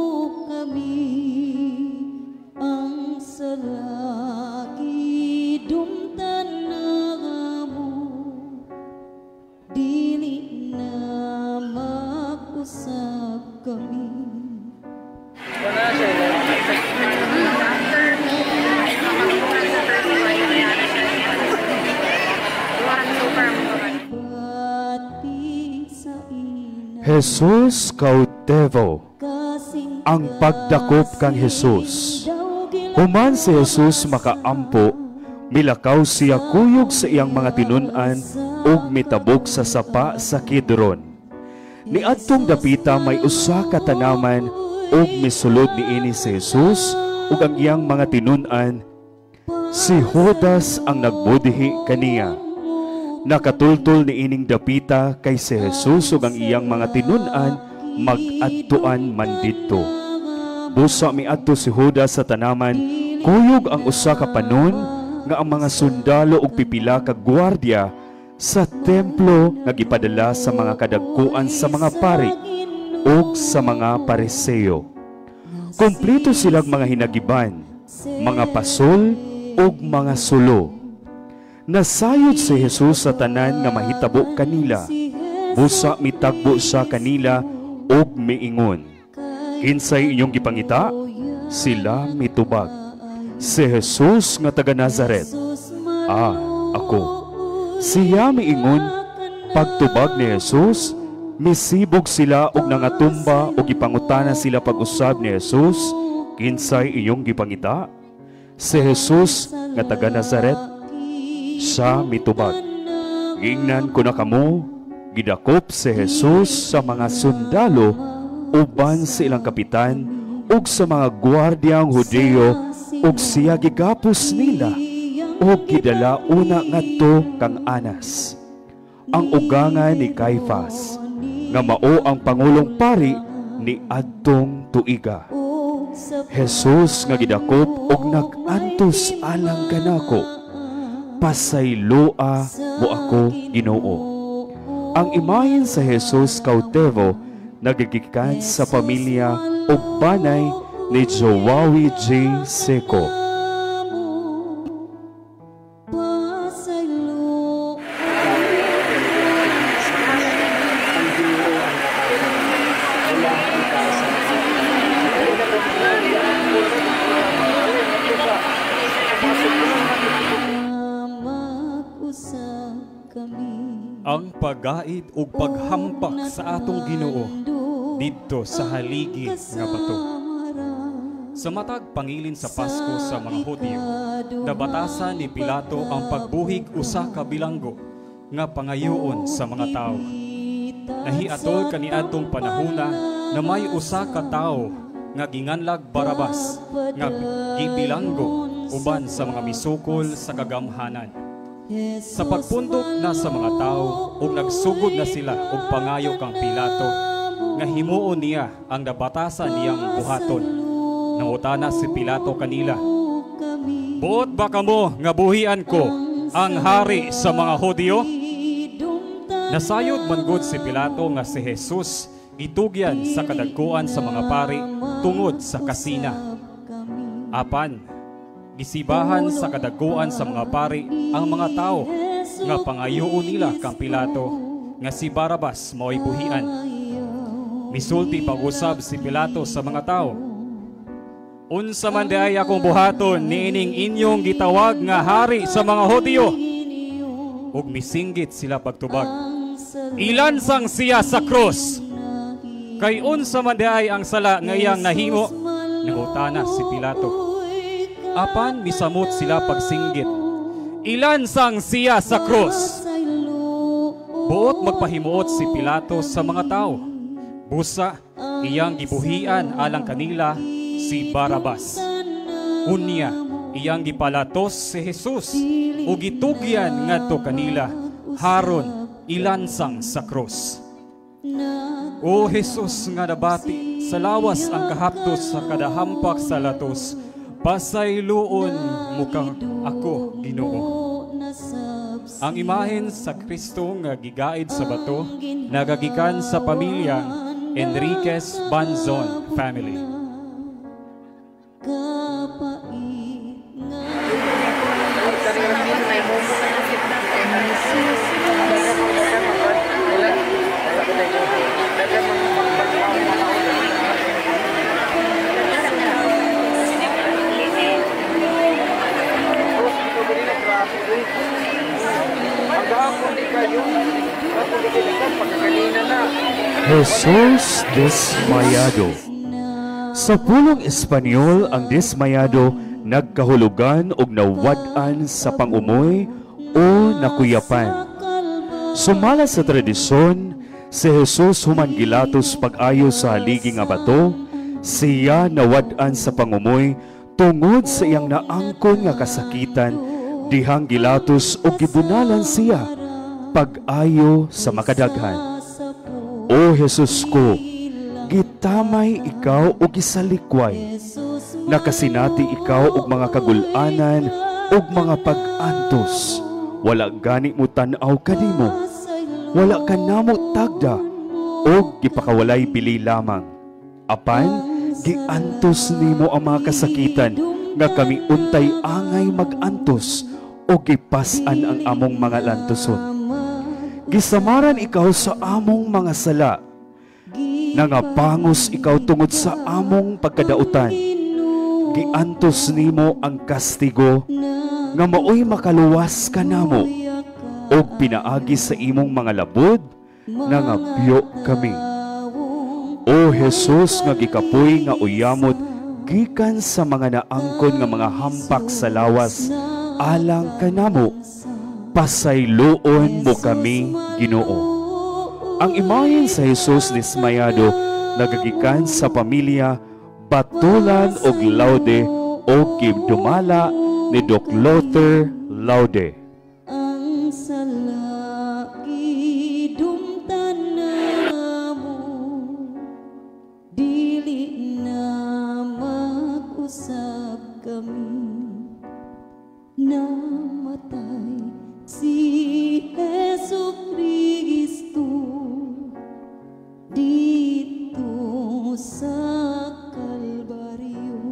kami, ang salagi dumtan na mo, dili na mag-usap kami. Jesus Cautevo, kasing ang pagdakop kang Jesus. Human si Jesus makaampo, milakaw siya kuyog sa iyang mga tinun-an ug mitabok sa sapa sa Kidron. Niadtong dapita may usa ka tanaman ug misulod niini si Jesus ug ang iyang mga tinun-an. Si Judas ang nagbudihi kaniya. Nakatultol niining dapita kay si Jesus ug ang iyang mga tinun-an mag-adtuan man didto. Busa miadto si Judas sa tanaman, kuyog ang usa ka panon nga ang mga sundalo ug pipila ka gwardiya sa templo nga gipadala sa mga kadagkuan sa mga pari ug sa mga pariseo. Kompleto silang mga hinagiban, mga pasol ug mga sulo. Nasayod si Jesus sa tanan nga mahitabo kanila. Busa mitagbo sa kanila ug miingon, "Kinsay inyong gipangita?" Sila mitubag, "Si Jesus nga taga Nazaret." Ako." Siya miingon. Pagtubag ni Jesus, misibog sila og nangatumba og gipangutana sila pag-usab ni Jesus, "Kinsay inyong gipangita?" Si Jesus nga taga Nazaret. Siya mitubag, "Ingnan ko na kamo." Gidakop si Jesus sa mga sundalo uban sa ilang kapitan ug sa mga gwardyang Hudeo ug siya gigapos nila ug gidala una ngadto kang Anas, ang ugangan ni Caifas, nga mao ang pangulong pari ni adtong tuiga. Jesus nga gidakop ug nag-antos alang kanako, "Pasayloa mo ako, Ginoo." Ang imahen sa Jesus Cautevo nagigikan sa pamilya ug banay ni Joawi J. Seco. Ang pagaid ug paghampak sa atong Ginoo didto sa haligi nga bato. Sa matag pangilin sa Pasko sa mga Hudyo, nabatasan ni Pilato ang pagbuhig usa ka bilanggo nga pangayoon sa mga tawo. Nahiatol kaniadtong panahona na may usa ka tawo nga ginganlag Barabas nga gibilanggo uban sa mga misukol sa kagamhanan. Sa pagpundok na sa mga tao ug nagsugod na sila og pangayo kang Pilato nga himuon niya ang nabatasan niyang buhaton. Nangutana si Pilato kanila, "Buot ba kamo nga buhian ko ang hari sa mga Hudyo?" Nasayod man gud si Pilato nga si Jesus itugyan sa kadagkuan sa mga pari tungod sa kasina. Apan gisibahan sa kadagkuan sa mga pari ang mga tao nga pangayoon nila kang Pilato nga si Barabas mao'y buhian. Misulti pag-usab si Pilato sa mga tao, "Unsa man di ay akong buhaton niining inyong gitawag nga hari sa mga Hudyo?" Ug misinggit sila pagtubag, "Ilansang siya sa krus." Kay unsa man di ay ang sala nga iyang nahimo? Nangutana si Pilato. Apan misamot sila pagsinggit, "Ilansang siya sa krus." Buot magpahimuot si Pilato sa mga tao. Busa iyang gibuhian alang kanila si Barabas. Unya iyang gipalatos si Jesus ug gitugyan ngadto kanila haron ilansang sa krus. O Jesus nga nabati, sa lawas ang kahaptos sa kadahampak sa latos, pasayloon mo ka ako, Ginoo. Ang imahen sa Kristo nga gigaid sa bato nagagikan sa pamilyang Enriquez Banzon family. Ang gahapon di kayo, ako di kayo pagkakalina na. Jesus Desmayado. Sa pulong Espanyol, ang desmayado nagkahulugan og nawad-an sa pangumoy o nakuyapan. Sumala sa tradisyon, si Jesus human gilatos pag-ayo sa haligi nga bato, siya nawad-an sa pangumoy tungod sa iyang naangkon nga kasakitan, dihang gilatos o gibunalan siya pag-ayo sa makadaghan. O Jesus ko, gitamay ikaw o gisalikway, nakasinati ikaw og mga kagulanan og mga pag-antos. Wala gani mo tan-aw kanimo, wala ka namo tagda og gipakawalay bili lamang. Apan giantos nimo ang mga kasakitan nga kami untay angay mag-antos o gipas-an ang among mga lantoson. Gisamaran ikaw sa among mga sala, nangapangos ikaw tungod sa among pagkadautan. Giantos nimo ang kastigo nga maoy makaluwas ka namo, og pinaagi sa imong mga labod nangabyo kami. O Jesus nga gikapoy nga uyamot gikan sa mga naangkon nga mga hampak sa lawas alang kanamo, pasayloon mo kami, Ginoo. Ang imahen sa Jesus Desmayado nagagikan sa pamilya Batulan og Laude o gidumala ni Doc Lothar Laude. Ang salaki dumtan mo, dili na mag-usap kami, namatay si Jesu Kristo dito sa Kalbaryo.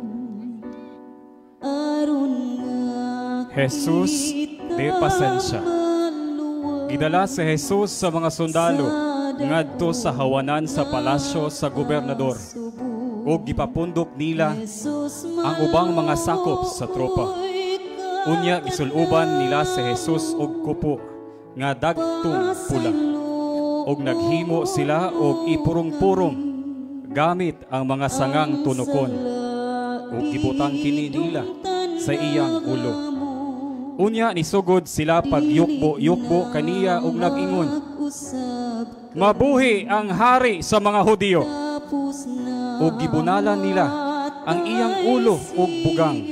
Aron nga Jesus de Pasensya. Gidala si Jesus sa mga sundalo ngadto sa hawanan sa palasyo sa gobernador ug gipapundok nila ang ubang mga sakop sa tropa. Unya gisuluban nila si Jesus og kupo nga dagtong pula, og naghimo sila og ipurong-purong gamit ang mga sangang tunokon, ug gibutang kini nila sa iyang ulo. Unya nisugod sila pagyukbo-yukbo kaniya og nag-ingon, "Mabuhi ang hari sa mga Hudiyo." Ug gibunalan nila ang iyang ulo ug bugang.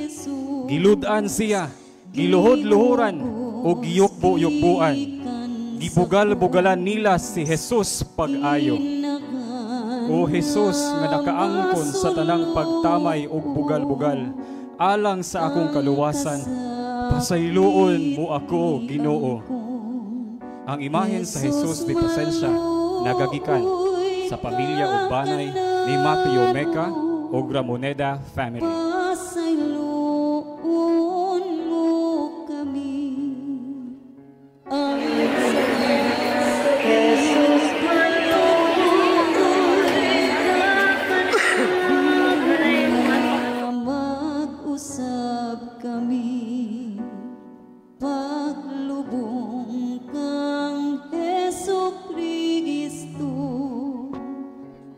Gilud-an siya, giluhod-luhuran ug giyukbo-yukbuan. Gibugal-bugalan nila si Jesus pag-ayo. O Jesus nga nakaangkon sa tanang pagtamay ug bugal-bugal alang sa akong kaluwasan, pasayloon mo ako, Ginoo. Ang imahen sa Jesus de Pasensya nagagikan sa pamilya ug banay ni Mateo Meca ug Ramoneda family. Pasayloon mo kami. Ang Jesus mag-usap kami, paglubong kang Jesu Kristo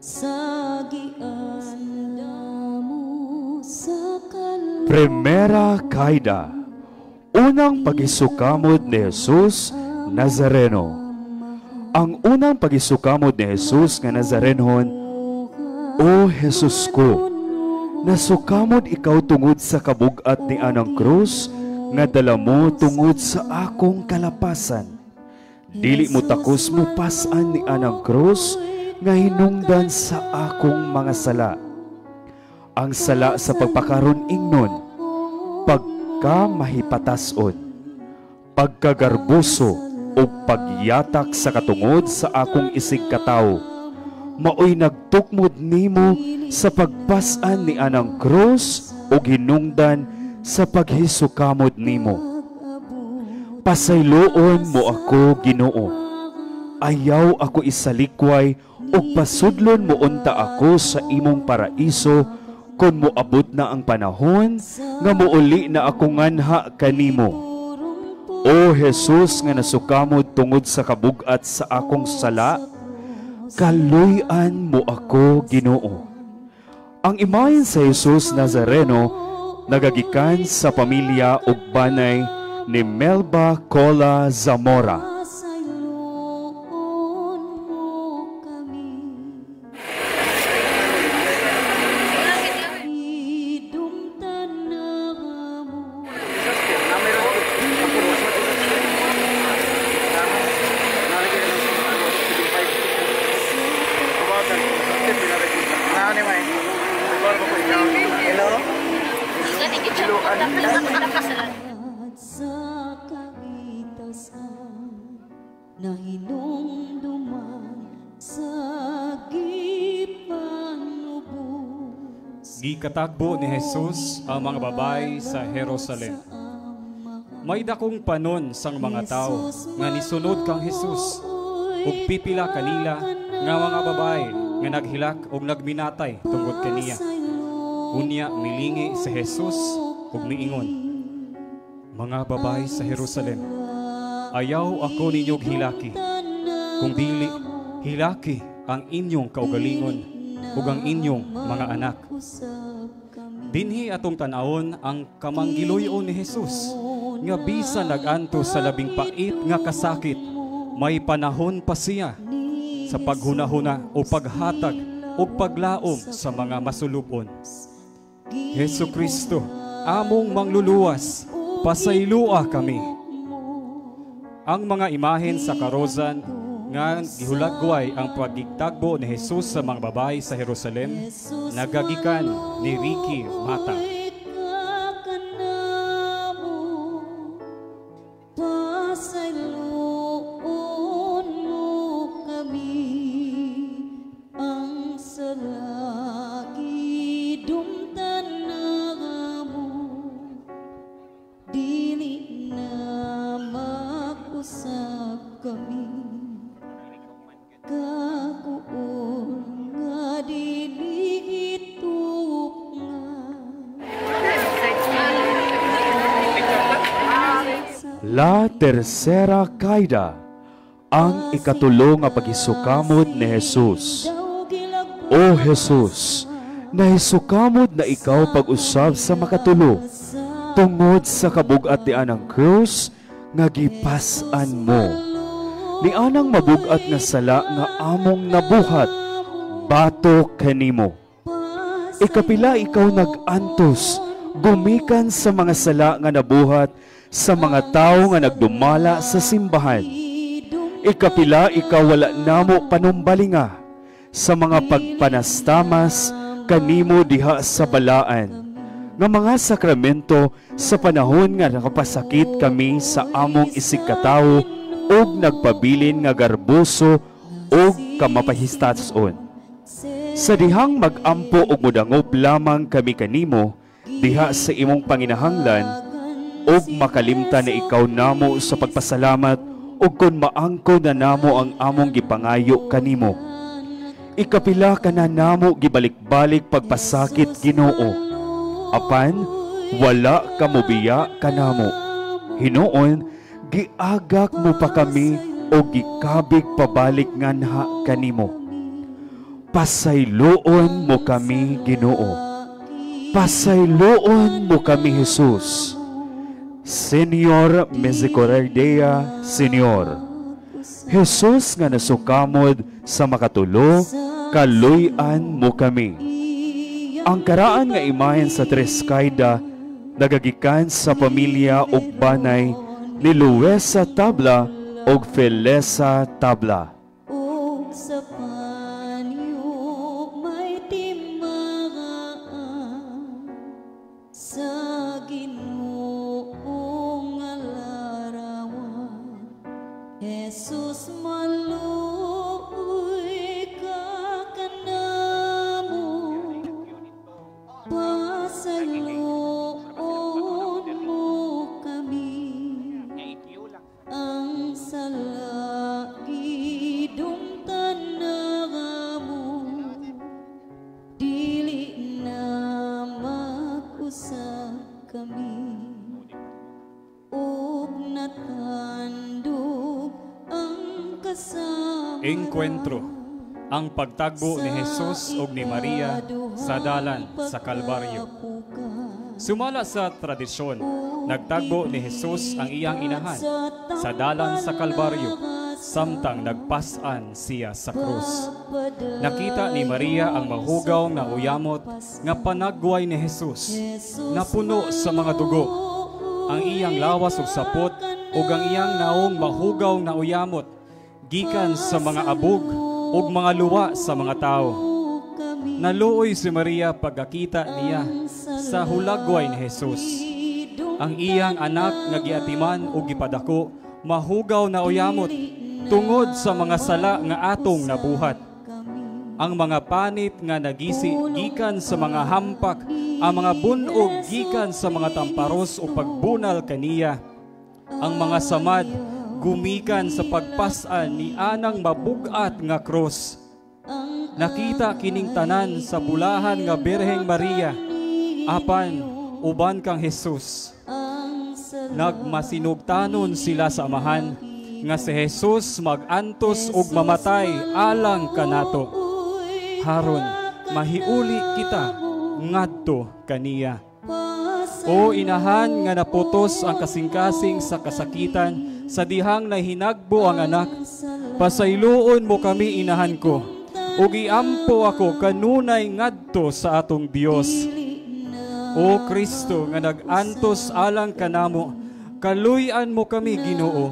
sa gianda mo sa Kalbaryo. Primera Kaida. Unang pagisukamod ni Jesus Nazareno. Ang unang pagisukamod ni Jesus nga Nazarenon, O Jesus ko, nasukamod ikaw tungod sa kabugat ni anang krus, nga dala mo tungod sa akong kalapasan. Dili mo takos mo pasan ni anang krus, nga hinungdan sa akong mga sala. Ang sala sa pagpakaron ingnon, pagka mahipatason, pagkagarbuso, o pagyatak sa katungod sa akong isig katawo, maoy nagtukmod nimo sa pagpasan ni anang krus o hinungdan sa paghisukamod nimo. Pasayloon mo ako, Ginoo. Ayaw ako isalikway o pasudlon mo unta ako sa imong paraiso kung moabot na ang panahon nga muuli na ako nganha kanimo. O Jesus nga nasukamod tungod sa kabugat sa akong sala, kaluy-an mo ako, Ginoo. Ang imahen sa Jesus Nazareno nagagikan sa pamilya ug banay ni Melba Cola Zamora. Pasayloon mo kami. Idumtan na mo. Sa kagitasan na hinumduman sa gipanubos. Gikatagbo ni Jesus ang mga babay sa Jerusalem. May dakong panon sang mga tao nga nisunod kang Jesus ug pipila kanila nga mga babay nga naghilak ug nagminatay tungod kaniya. Unya milingi si Jesus ug miingon, mga babay sa Jerusalem, ayaw ako ninyong hilaki, kung dili hilaki ang inyong kaugalingon ug ang inyong mga anak. Dinhi atong tan-awon ang kamanggiloyon ni Jesus nga bisan nag-anto sa labing pait nga kasakit, may panahon pa siya sa paghunahuna o paghatag o paglaom sa mga masulubon. Hesu Kristo, among mangluluwas, pasaylua kami. Ang mga imahen sa karozan nga gihulagway ang pagigtagbo ni Jesus sa mga babay sa Jerusalem, nagagikan ni Ricky Mata. Pasayloon mo kami, ang salagi dumtan na mo, dili na mag-usap kami, kakuon nga dili itup nga. La tercera kaida, ang ikatulo nga pagisukamod ni Jesus. O Jesus, nahisukamod na ikaw pag-usab sa makatulo, tungod sa kabugat ni anang krus nga gipas-an mo. Ni anang mabugat nga sala nga among nabuhat, bato kanimo. Ikapila ikaw nag-antos, gumikan sa mga sala nga nabuhat sa mga tao nga nagdumala sa simbahan. Ikapila ikaw wala namo panumbalinga sa mga pagpanastamas kanimo diha sa balaan nga mga sakramento sa panahon nga nakapasakit kami sa among isig katawo ug nagpabilin nga garboso ug kamapahistatson. Sa dihang mag-ampo ug modangob lamang kami kanimo diha sa imong panginahanglan ug makalimtan na ikaw namo sa pagpasalamat ug kun maangko na namo ang among gipangayo kanimo. Ikapila ka na namo gibalik-balik pagpasakit Ginoo. Apan wala ka mobiya kanamo. Hinuon giagak mo pa kami o gikabig pabalik nganha kanimo. Pasayloon mo kami Ginoo. Pasayloon mo kami Jesus. Señor Misericordia, Señor. Jesus nga nasukamod sa makatulo, kaluy-an mo kami. Ang karaan nga imahen sa Tres Kaida nagagikan sa pamilya ug banay ni Luisa Tabla ug Felesa Tabla. Ug sa panyo may timagaan sa Ginoong alarawan. Jesus maluoy ka kanamo, pasayloon mo kami, ang salagi dumtan na mo, dili na mag-usap kami, ug natandog ang kasama. Encuentro. ang pagtagbo ni Jesus ug ni Maria sa dalan sa Kalbaryo. Sumala sa tradisyon, nagtagbo ni Jesus ang iyang inahan sa dalan sa Kalbaryo, samtang nagpasan siya sa krus. Nakita ni Maria ang mahugaw na uyamot nga panagway ni Jesus, napuno sa mga dugo, ang iyang lawas ug sapot ug ang iyang naong mahugaw na uyamot, gikan sa mga abog ug mga luwa sa mga tao. Naluoy si Maria pagkakita niya sa hulagway ni Jesus. Ang iyang anak nga giatiman ug gipadako, mahugaw na uyamot tungod sa mga sala nga atong nabuhat. Ang mga panit nga nagisi gikan sa mga hampak, ang mga bunog gikan sa mga tamparos o pagbunal kaniya. Ang mga samad gumikan sa pagpasan ni anang mabugat nga krus. Nakita kining tanan sa bulahan nga Birheng Maria, apan uban kang Jesus. Nagmasinugtanon sila sa amahan nga si Jesus mag-antos ug mamatay alang kanato. Haron mahiuli kita ngadto kaniya. O inahan nga naputos ang kasing-kasing sa kasakitan, sa dihang nahinagbo ang anak, pasayloon mo kami inahan ko, ug iampo ako kanunay ngadto sa atong Dios. O Kristo nga nag-antos alang kanamo, kaluy-an mo kami Ginoo,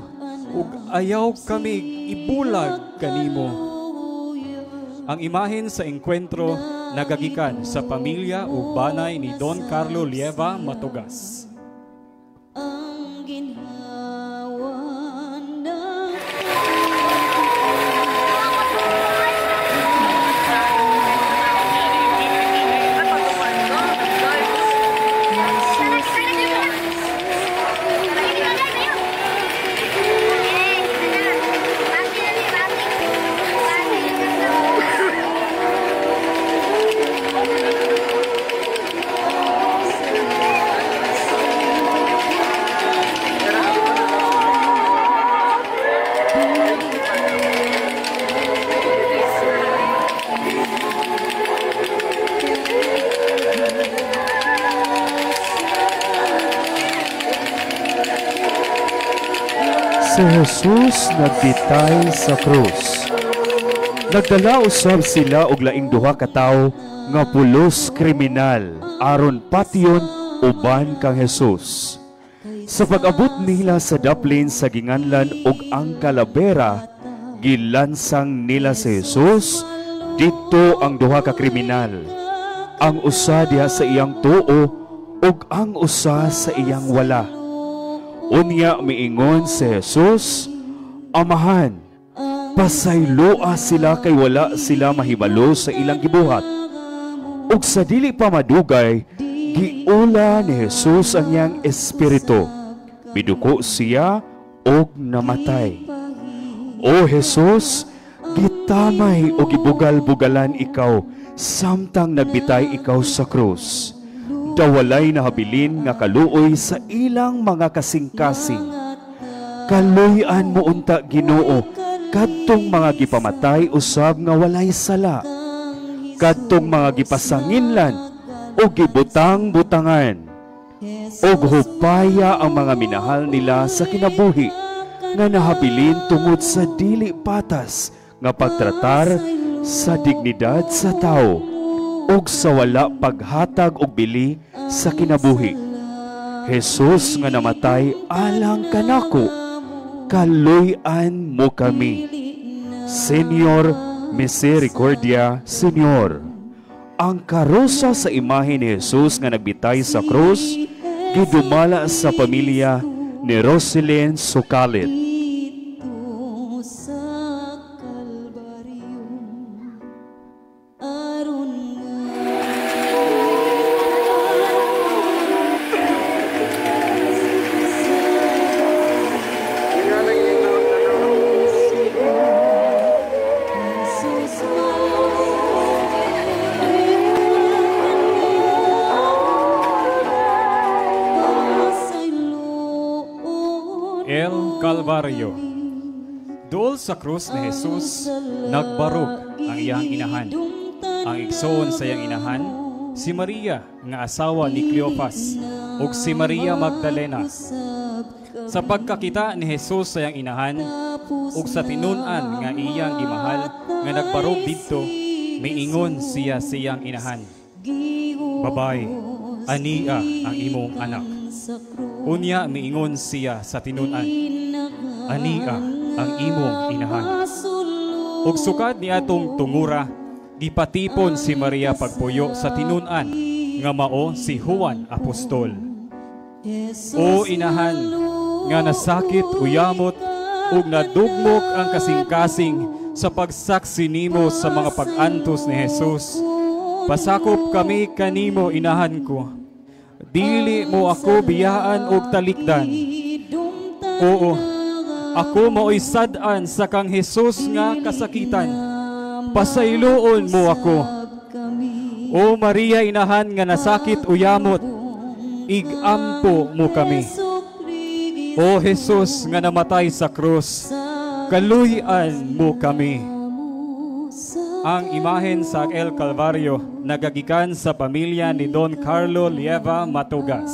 ug ayaw kami ibulag kanimo. Ang imahen sa engkwentro nagagikan sa pamilya ug banay ni Don Carlo Lieva Matugas. Ang ginhawa ng Si Jesus nagbitay sa krus. Nagdala usab sila og laing duha ka tawo nga pulos kriminal aron patyon uban kang Jesus. Sa pag-abot nila sa daplin sa ginganlan og ang kalabera, gilansang nila si Jesus dito ang duha ka kriminal. Ang usa diha sa iyang tuo ug ang usa sa iyang wala. Unya miingon si Jesus, Amahan, pasayloa sila kay wala sila mahibalo sa ilang gibuhat. Ug sa dili pa madugay, giula ni Jesus ang iyang espiritu. Biduko siya og namatay. O Jesus, gitamay o gibugal-bugalan ikaw samtang nagbitay ikaw sa krus. Dawalay na habilin nga kaluoy sa ilang mga kasing-kasing. Kaluyan mo unta Ginoo kadtong mga gipamatay usab nga walay sala, kadtong mga gipasanginlan o gibutang-butangan, og hupaya ang mga minahal nila sa kinabuhi nga nahabilin tungod sa dili patas nga pagtratar sa dignidad sa tao ug sa wala paghatag og bili sa kinabuhi. Jesus nga namatay alang kanako, kaluy-an mo kami. Señor Misericordia, Señor. Ang karosa sa imahe ni Jesus nga nagbitay sa krus gidumala sa pamilya ni Roselyn Sukalit. dito sa Kalbaryo. Aron El Calvario. Dool sa krus ni Jesus, nagbarog ang iyang inahan. Ang igsoon sa iyang inahan, si Maria nga asawa ni Cleopas, ug si Maria Magdalena. Sa pagkakita ni Jesus sa iyang inahan, ug sa tinun-an nga iyang gimahal nga nagbarog didto, miingon siya siyang inahan, "Babay, ania ang imong anak." Unya miingon siya sa tinun-an, "Ania ang imong inahan." Ug sukad ni atong tungura, gipatipon si Maria pagpuyo sa tinun-an nga mao si Juan Apostol. O inahan, nga nasakit uyamot ug nadugmok ang kasing-kasing sa pagsaksi nimo sa mga pag-antos ni Jesus. Pasakop kami kanimo, inahan ko. Dili mo ako biyaan og talikdan. Oo, ako mao'y sad-an sa kang Jesus nga kasakitan. Pasayloon mo ako. O Maria, inahan nga nasakit uyamot, igampo mo kami. O Jesus nga namatay sa krus, kaluy-an mo kami. Ang imahen sa El Calvario nagagikan sa pamilya ni Don Carlo Lieva Matugas.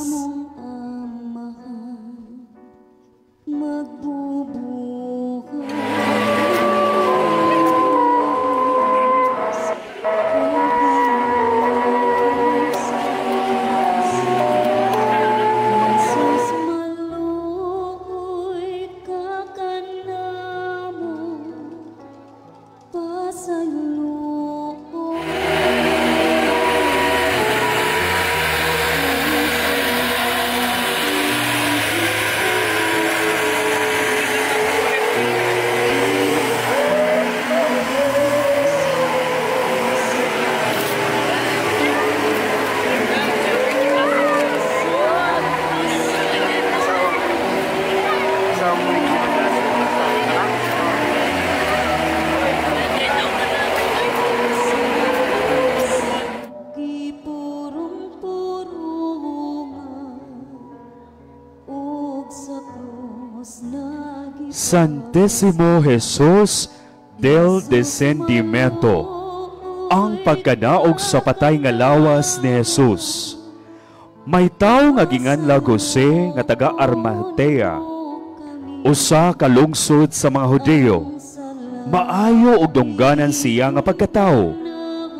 Santissimo Jesus del Descendimiento, ang pagkadaog sa patay nga lawas ni Jesus. May tao nga ginganla Jose nga taga Arimatea, usa ka lungsod sa mga Hudyo. Maayo og dungganan siya nga pagkatao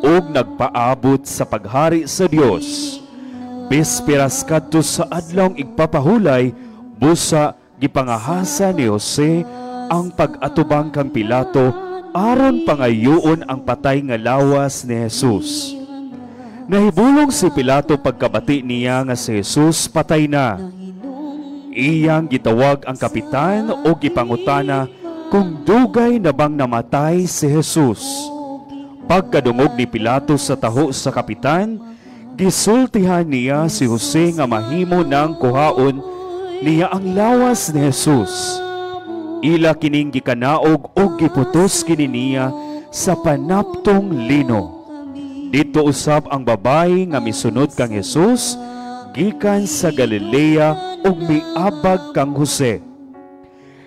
ug nagpaabot sa paghari sa Dios. Bisperas kadto sa adlawng igpapahulay, busa gipangahasa ni Jose ang pag-atubang kang Pilato aron pangayoon ang patay nga lawas ni Jesus. Nahibulong si Pilato pagkabati niya nga si Jesus patay na. Iyang gitawag ang kapitan o gipangutana kung dugay na bang namatay si Jesus. Pagkadungog ni Pilato sa taho sa kapitan, gisultihan niya si Jose nga mahimo ng kuhaon niya ang lawas ni Jesus. Ila kining gikanaog o giputos kini niya sa panaptong lino. Dito usab ang babay nga misunod kang Jesus, gikan sa Galilea ug miabag kang Jose.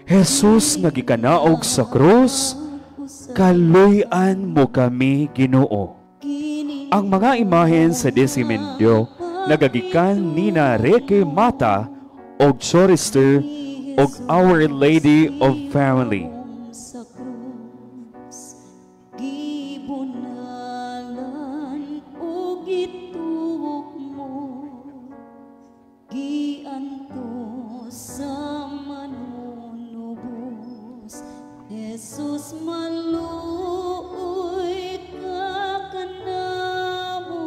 Jesus nga gikanaog sa krus, kaluy-an mo kami, Ginoo. Ang mga imahen sa Desimendio nagagikan nina Reke Mata og Chorister og Our Lady of Family. Sa krus, gibunalan o gituok mo, giantos sa manunubos. Jesus, maluoy ka kanamo,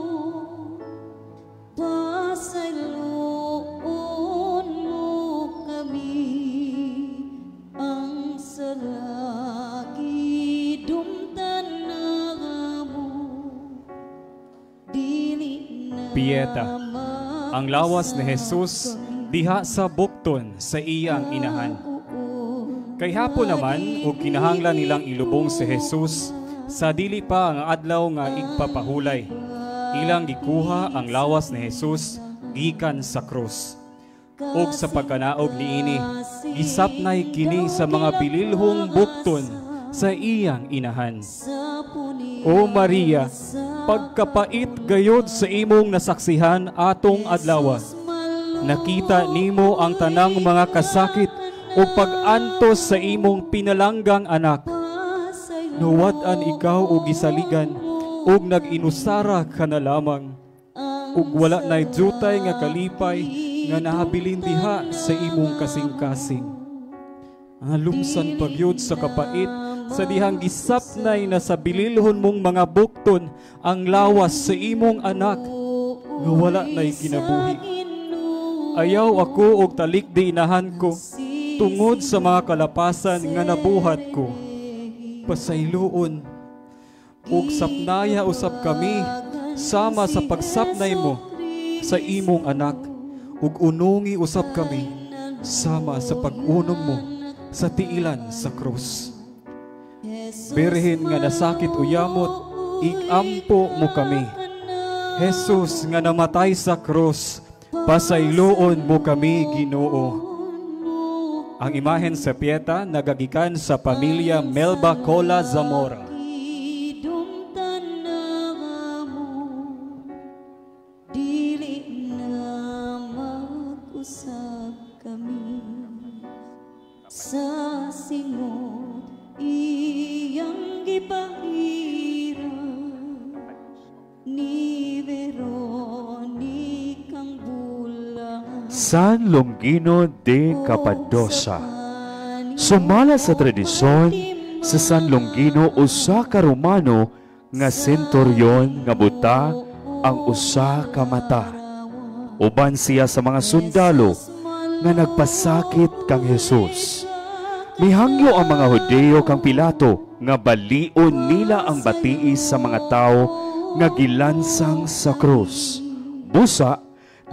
pasayloon mo kami, ang salagi dumtan na mo, dili na Pieta, ang lawas ni Jesus diha sa bukton sa iyang inahan. Kay hapon naman ug kinahanglan nilang ilubong si Jesus sa dili pa ang adlaw nga igpapahulay. Ilang gikuha ang lawas ni Jesus gikan sa krus. Ug sa pagkanaog niini, gisapnay kini sa mga bililhong bukton sa iyang inahan. sa puni O Maria, pagkapait gayod sa imong nasaksihan atong adlaw. Nakita nimo ang tanang mga kasakit o pag-antos sa imong pinalanggang anak. Nuwad-an ikaw o gisaligan o nag-inusara ka na lamang. Ug wala na'y jutay nga kalipay nga nahabilin diha sa imong kasing-kasing. Ang lumsan pagyod sa kapait sa dihang gisapnay na sa bililhon mong mga bukton ang lawas sa imong anak nga wala na'y kinabuhi. Ayaw ako og talikdi inahan ko tungod sa mga kalapasan nga nabuhat ko. Pasayloon ug sapnaya usab kami sama sa pagsapnay mo sa imong anak ug unungi usab kami sama sa pag-unom mo sa tiilan sa krus. Birhen nga nasakit uyamot, igampo mo kami. Jesus nga namatay sa krus, pasayloon mo kami, Ginoo. Ang imahen sa Pieta nagagikan sa pamilya Melba Cola Zamora. Dili na mag-usap kami sa singot iyang gipahira ni Veronicang bulan. San Longino de Capadocia. Sumala sa tradisyon sa San Longino usa ka Romano nga senturyon nga buta ang usa ka mata. Uban siya sa mga sundalo nga nagpasakit kang Jesus. Mihangyo ang mga Hudeo kang Pilato nga balion nila ang batiis sa mga tao nga gilansang sa krus. Busa,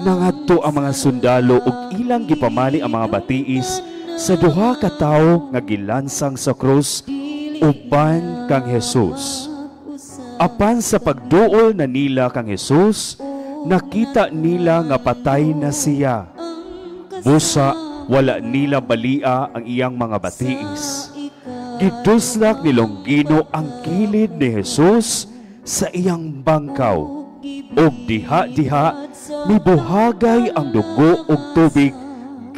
nangadto ang mga sundalo ug ilang gipamali ang mga batiis sa duha ka tawo nga gilansang sa krus uban kang Jesus. Apan sa pagduol na nila kang Jesus, nakita nila nga patay na siya. Busa, wala nila balia ang iyang mga batiis. Giduslak ni Longino ang kilid ni Jesus sa iyang bangkaw. Og diha-diha, mibuhagay ang dugo ug tubig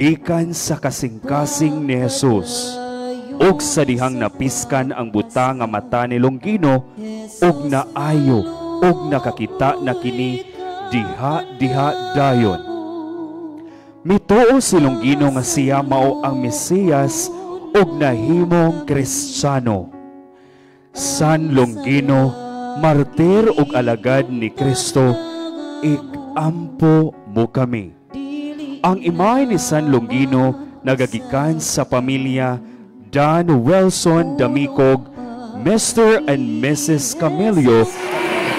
gikan sa kasing-kasing ni Jesus. Og sa dihang napiskan ang buta nga mata ni Longino, og naayo, og nakakita na kini diha-diha dayon. Mituo si Longino nga siya mao ang Mesiyas ug nahimong Kristiyano. San Longino, martir ug alagad ni Kristo, igampo mo kami. Ang imahe ni San Longino nagagikan sa pamilya Dan Wilson Damicog, Mr. and Mrs. Camilio,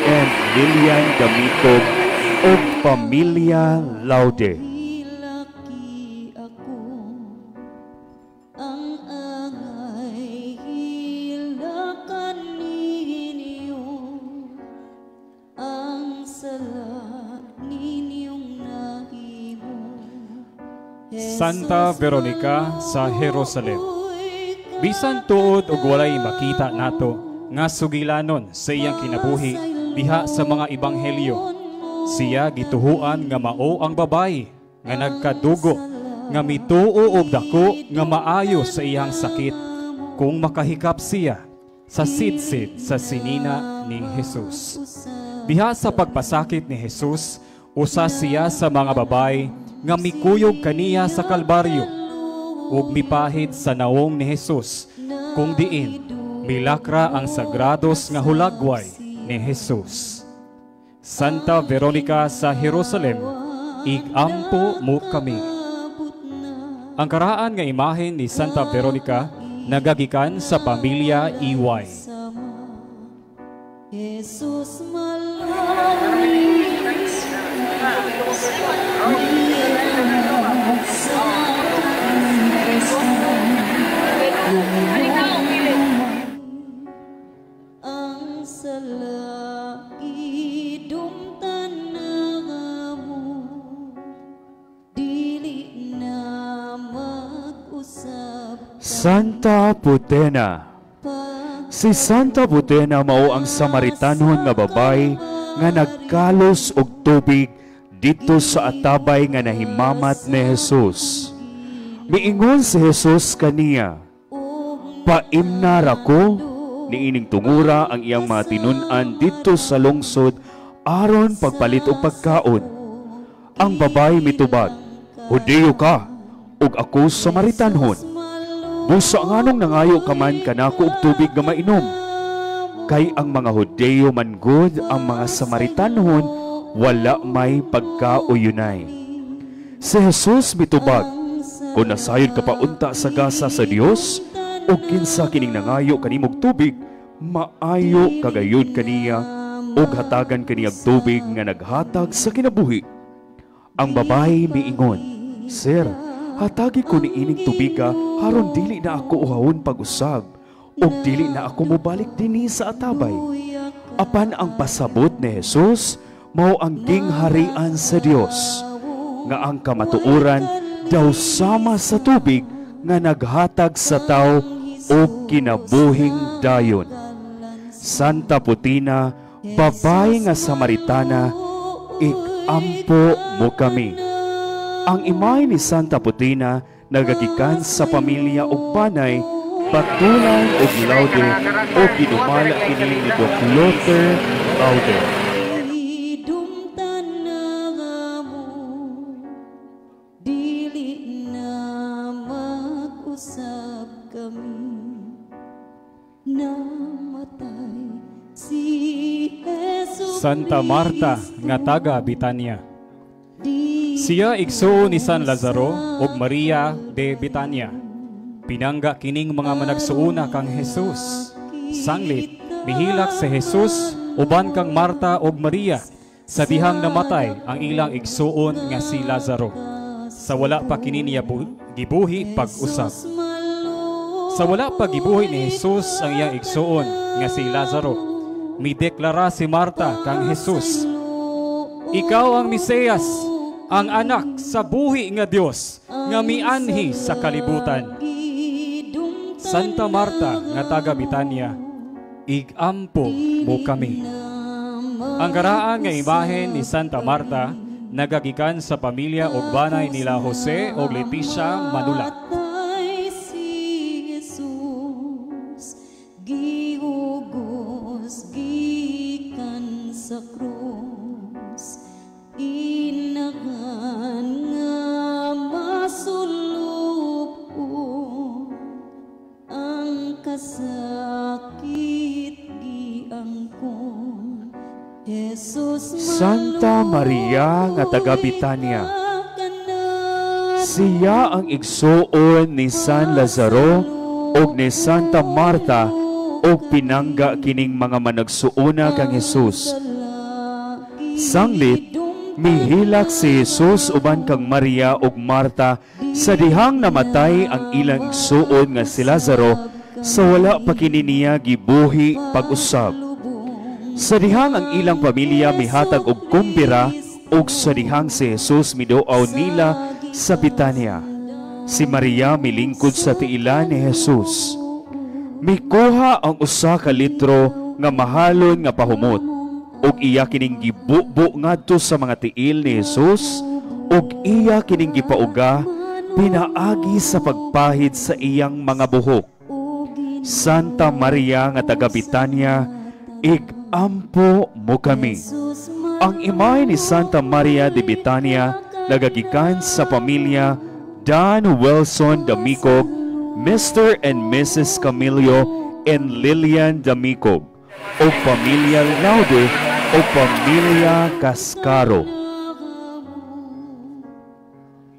and Lilian Damicog ug pamilya Laude. Ilaki ako ang angay hilakan ninyo ang sala ninyong nahimo. Santa Veronica sa Jerusalem. Bisan tuod og walay makita nato nga sugilanon sa iyang kinabuhi diha sa mga ebanghelyo. Siya gituhuan nga mao ang babayi nga nagkadugo nga mituo og dako nga maayo sa iyang sakit kung makahikap siya sa sidsid sa sinina ni Jesus. Diha sa pagpasakit ni Jesus, usa siya sa mga babayi nga mikuyog kaniya sa Kalbaryo ug mipahid sa nawong ni Jesus, kung diin milakra ang sagrados nga hulagway ni Jesus. Santa Veronica sa Jerusalem, igampo mo kami. Ang karaan nga imahe ni Santa Veronica nagagikan sa pamilya Iway. Jesus malawig ang salaki dumtanamo dili na mag-usap Santa Putena. Si Santa Butena mao ang Samaritanon nga babay nga nagkalos og tubig dito sa atabay nga nahimamat ni Jesus. Miingon si Jesus kaniya, "Paimnar ako," niining tungura ang iyang mga tinun-an dito sa lungsod aron pagpalit og pagkaon. Ang babay mitubag, "Hudiyo ka, ug ako Samaritanhon. Busa nganong nangayo ka man kanako og tubig nga mainom?" Kay ang mga Hudiyo man gud ang mga Samaritanhon wala may pagkauyunay. Si Jesus mitubag, "Kung nasayod ka pa unta sa gasa sa Dios, o kinsa kining nangayo kanimog tubig, maayo kagayod kaniya o hatagan kaniyag tubig nga naghatag sa kinabuhi." Ang babae miingon, "Sir, hatagi ko ni ining tubiga haron dili na ako uhawon pag-usab o dili na ako mobalik dinhi sa atabay." Apan ang pasabot ni Jesus mao ang gingharian sa Dios, nga ang kamatuoran daw sama sa tubig nga naghatag sa tao o kinabuhing dayon. Santa Putina, babay nga Samaritana, ikampo mo kami. Ang imay ni Santa Putina nagagikan sa pamilya og banay, patulan og laude o ginumala kini ni Dr. Lothar Laude. Hidumtan na mo, dili na mag-usab kami, namatay si Jesus. Santa Marta nga taga Betania. Siya igsuon ni San Lazaro ug Maria de Betania. Pinangga kining mga managsuuna kang Jesus. Sanglit, mihilak si Jesus uban kang Marta ug Maria sa dihang namatay ang ilang igsuon nga si Lazaro. Sa wala pa kini niya gibuhi pag-usab. Sa wala pa gibuhi ni Jesus ang iyang igsuon nga si Lazaro, mideklara si Marta kang Jesus, "Ikaw ang Mesiyas, ang anak sa buhi nga Dios nga mianhi sa kalibutan." Santa Marta nga taga Betania, igampo mo kami. Ang karaan nga imahen ni Santa Marta nagagikan sa pamilya ug banay nila Jose ug Leticia Manula. Namatay si Jesus, gihugos gikan sa krus, inahan nga masulub ang kasakit giangkon. Jesus, Santa Maria nga taga Betania, siya ang igsuon ni San Lazaro ug ni Santa Marta ug pinangga kining mga managsuuna kang Jesus. Sanglit, mihilak si Jesus uban kang Maria ug Marta sa dihang namatay ang ilang igsuon nga si Lazaro sa wala pa kini niya gibuhi pag-usab. Sa dihang ang ilang pamilya mihatag og kumbira ug sa dihang si Jesus miduaw nila sa Betania. Si Maria milingkod sa tiilan ni Jesus. Mikuha ang usa ka litro nga mahalon nga pahumot ug iya kining gibubo ngadto sa mga tiil ni Jesus ug iya kining gipauga pinaagi sa pagpahid sa iyang mga buhok. Santa Maria nga taga Betania, igampo mo kami. Ang imay ni Santa Maria de Betania nagagikan sa pamilya Dan Wilson Damicog, Mr. and Mrs. Camilio and Lilian Damicog, o pamilya Laude o pamilya Cascaro.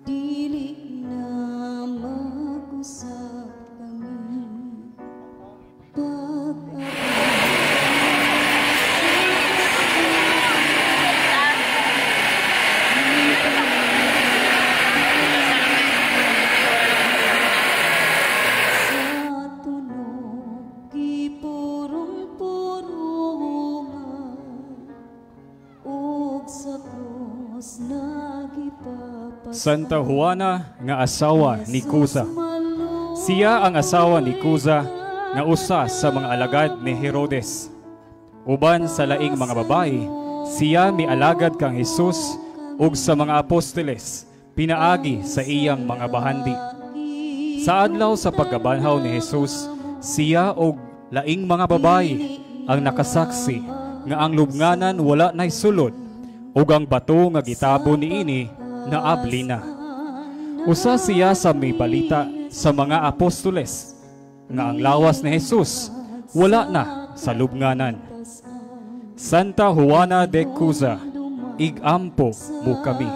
dili na mag-usab kami, sa tunog gipurong-purungan ug sa krus nagipapasa. Santa Juana nga asawa ni Cuza. Siya ang asawa ni Cuza nga usa sa mga alagad ni Herodes. Uban sa laing mga babayi, siya mialagad kang Hesus ug sa mga apostoles pinaagi sa iyang mga bahandi. Sa adlaw sa pagkabanhaw ni Hesus, siya og laing mga babayi ang nakasaksi nga ang lubnganan wala nay sulod ug ang bato nga gitabo niini naabli na. Usa siya sa may balita sa mga apostoles nga ang lawas ni Hesus wala na sa lubnganan. Santa Juana de Cuza, igampo mo kami.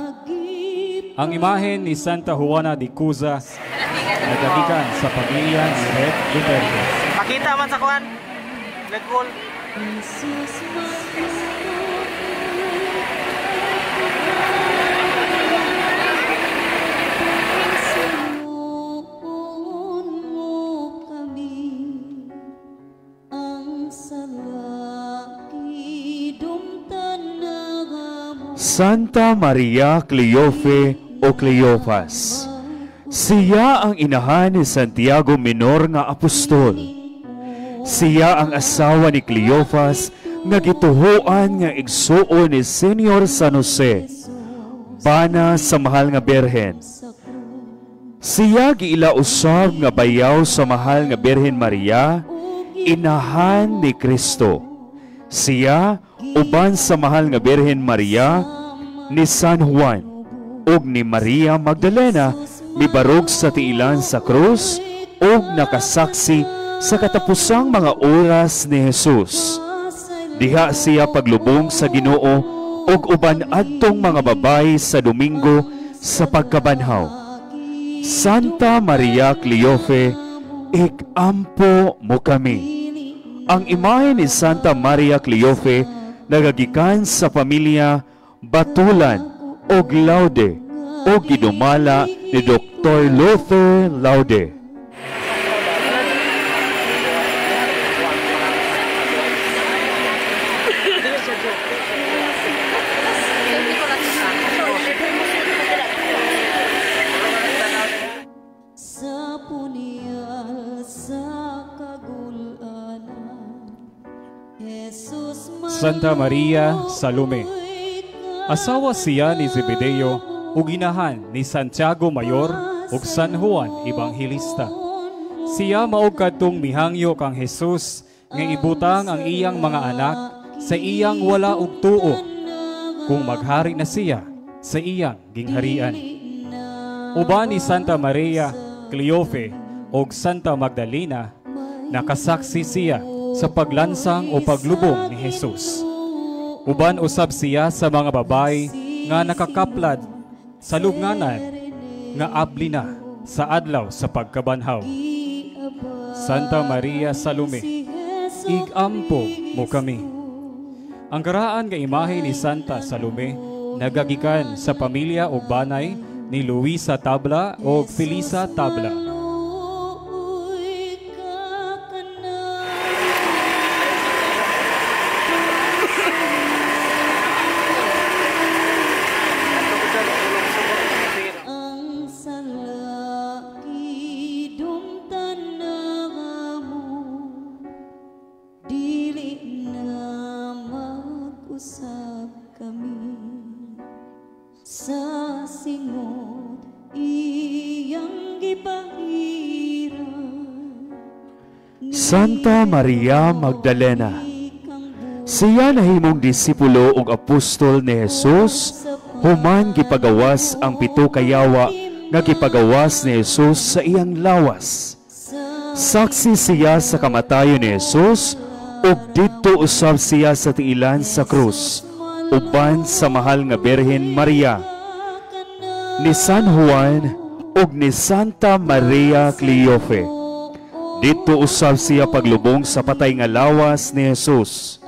Ang imahen ni Santa Juana de Cuza nagagikan sa pamilya ni Red Duterte. Pakita man sa kuan. Nagkol. Santa Maria Cleofe o Cleofas. Siya ang inahan ni Santiago Minor nga apostol. Siya ang asawa ni Cleofas nga gituhuan nga igsuon ni Senyor San Jose, bana sa mahal nga Birhen. Siya giila usab nga bayaw sa mahal nga Birhen Maria, inahan ni Kristo. Siya uban sa mahal nga Birhen Maria ni San Juan ug ni Maria Magdalena mibarog sa tiilan sa krus ug nakasaksi sa katapusang mga oras ni Jesus. Diha siya paglubong sa Ginoo ug uban adtong mga babayi sa Domingo sa pagkabanhaw. Santa Maria Cleofe, igampo mo kami. Ang imahe ni Santa Maria Cleofe nagagikan sa pamilya Batulan o Laude o gidumala ni Dr. Luther Laude. Sa punyal sa kagulanan, Jesus Santa Maria Salome. Asawa siya ni Zebedeo ug inahan ni Santiago Mayor ug San Juan Evangelista. Siya mao kadtong mihangyo kang Jesus nga ibutang ang iyang mga anak sa iyang wala og tuo kung maghari na siya sa iyang gingharian. Uban ni Santa Maria Cleofe ug Santa Magdalena, nakasaksi siya sa paglansang o paglubong ni Jesus. Uban usab siya sa mga babayi nga nakakaplad sa lubnganan nga abli na sa adlaw sa pagkabanhaw. Santa Maria Salome, igampo mo kami. Ang karaan nga imahe ni Santa Salome nagagikan sa pamilya o banay ni Luisa Tabla o Felisa Tabla. Sa singot iyang gipahiran. Santa Maria Magdalena. Siya nahimong disipulo ug apostol ni Jesus, human gipagawas ang pito kayawa nga gipagawas ni Jesus sa iyang lawas. Saksi siya sa kamatayon ni Jesus ug didto usab siya sa tiilan sa krus uban sa mahal nga Birhen Maria, ni San Juan ug ni Santa Maria Cleofe. Dito usab siya paglubong sa patay nga lawas ni Jesus.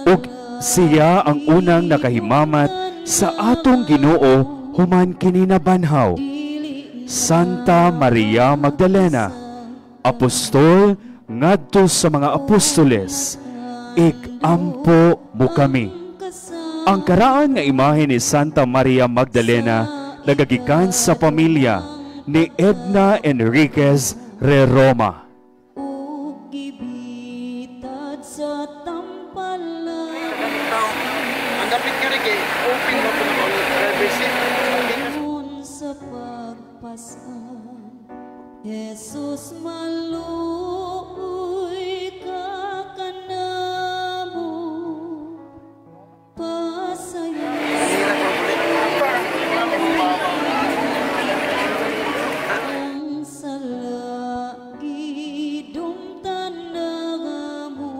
Ug siya ang unang nakahimamat sa atong Ginoo human kini nabanhaw. Santa Maria Magdalena, apostol ngadto sa mga apostoles, igampo mo kami. Ang karaan nga imahe ni Santa Maria Magdalena nagagikan sa pamilya ni Edna Enriquez Re Roma. Ug Jesus maluoy ka kanamo pasayo ang salagidong tanamo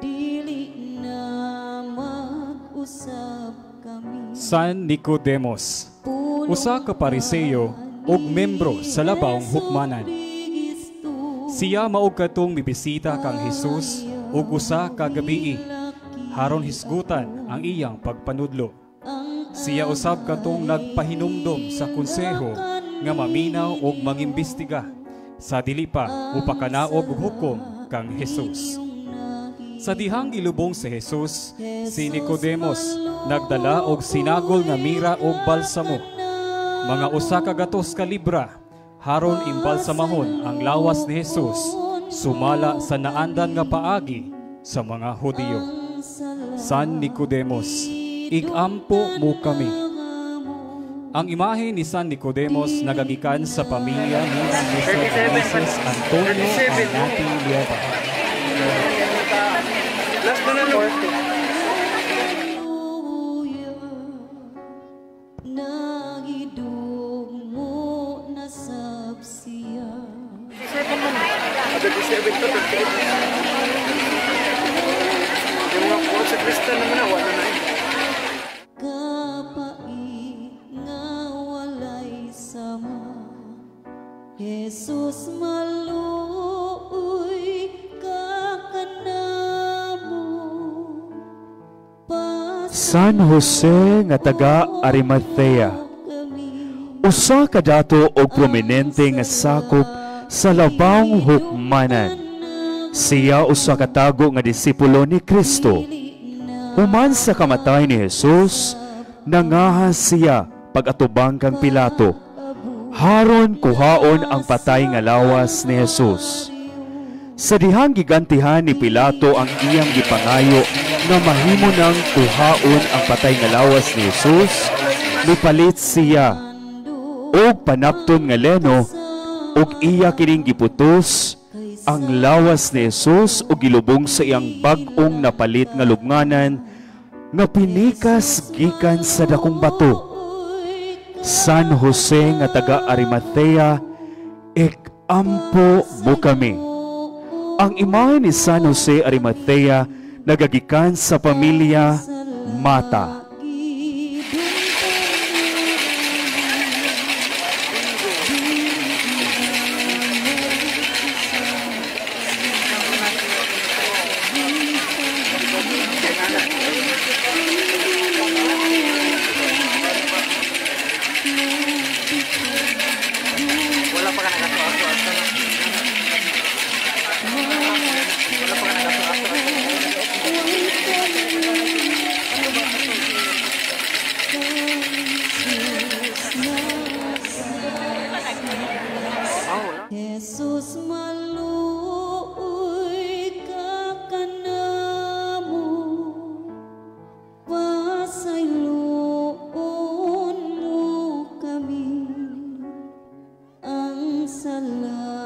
dili na mag-usap kami San Nicodemus, usa ka Pariseyo ug membro sa labawng hukmanan. Siya maog katong mibisita kang Hesus ug usa ka gabii haron hisgutan ang iyang pagpanudlo. Siya usab katong nagpahinumdom sa konseho nga maminaw ug mangimbestiga sa dili pa upakanaog og hukom kang Hesus. Sa dihang ilubong si Hesus, si Nicodemus nagdala og sinagol nga mira ug balsamo, mga 1 ka gatos ka libra, haron imbalsamahon ang lawas ni Hesus sumala sa naandan nga paagi sa mga Hudiyo. San Nicodemus, igampo mo kami. Ang imahe ni San Nicodemus nagagikan sa pamilya ni Mrs. Antonio Anati Lieva. Last na lang. nagidugmo na sabsiya. Ada di 7 to 28. Yung mga puro sa kristal naman na, wala na Kapait nga walay sama, Jesus maluoy ka kanamo. San Jose nga taga Arimathea, usa ka dato og prominente nga sakop sa labawng hukmanan. Siya usa ka tago nga disipulo ni Kristo. Human sa kamatay ni Jesus, nangahas siya pag-atubang kang Pilato, haron kuhaon ang patay nga lawas ni Jesus. Sa dihang gigantihan ni Pilato ang iyang gipangayo nga mahimo nang kuhaon ang patay nga lawas ni Jesus, nipalit siya og panapton nga leno ug iya kining giputos ang lawas ni Jesus ug gilubong sa iyang bag-ong napalit nga lubnganan nga pinikas gikan sa dakong bato. San Jose nga taga Arimathea, igampo mo kami. Ang imahe ni San Jose Arimathea nagagikan sa pamilya Mata. wala pa ka nagasuaso. Wala pa ka nagasuaso. Jesus maluoy ka kanamo, pasayloon mo kami. Ang salakidong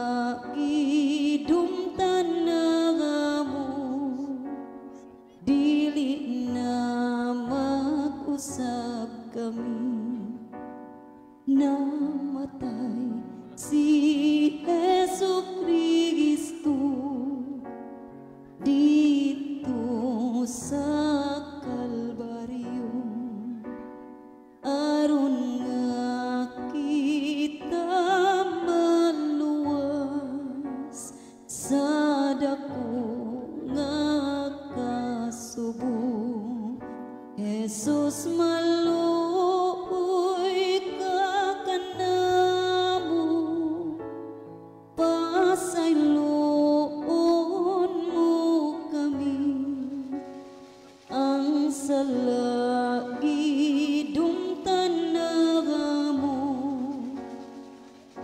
tanamo, dili na mag-usap kami. Namatay si Jesucristo dito sa Kalbaryo, aron nga kita maluwas sa dako nga kasubong. Jesus maluoy ka kanamo, pasayloon mo kami. Ang salagidong tanamo,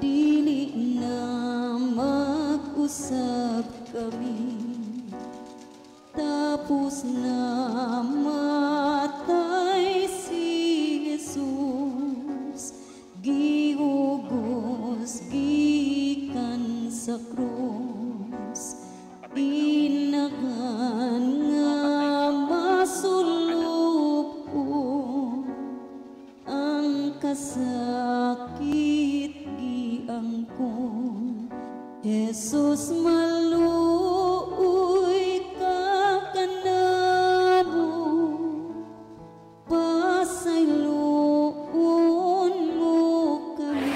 dili na mag-usap kami. Tapos na matay si Jesus, gihugos, sa krus, inahan nga masulog ko ang kasakit giangkon. Jesus, maluoy ka kanamo, pasayloon mo kami.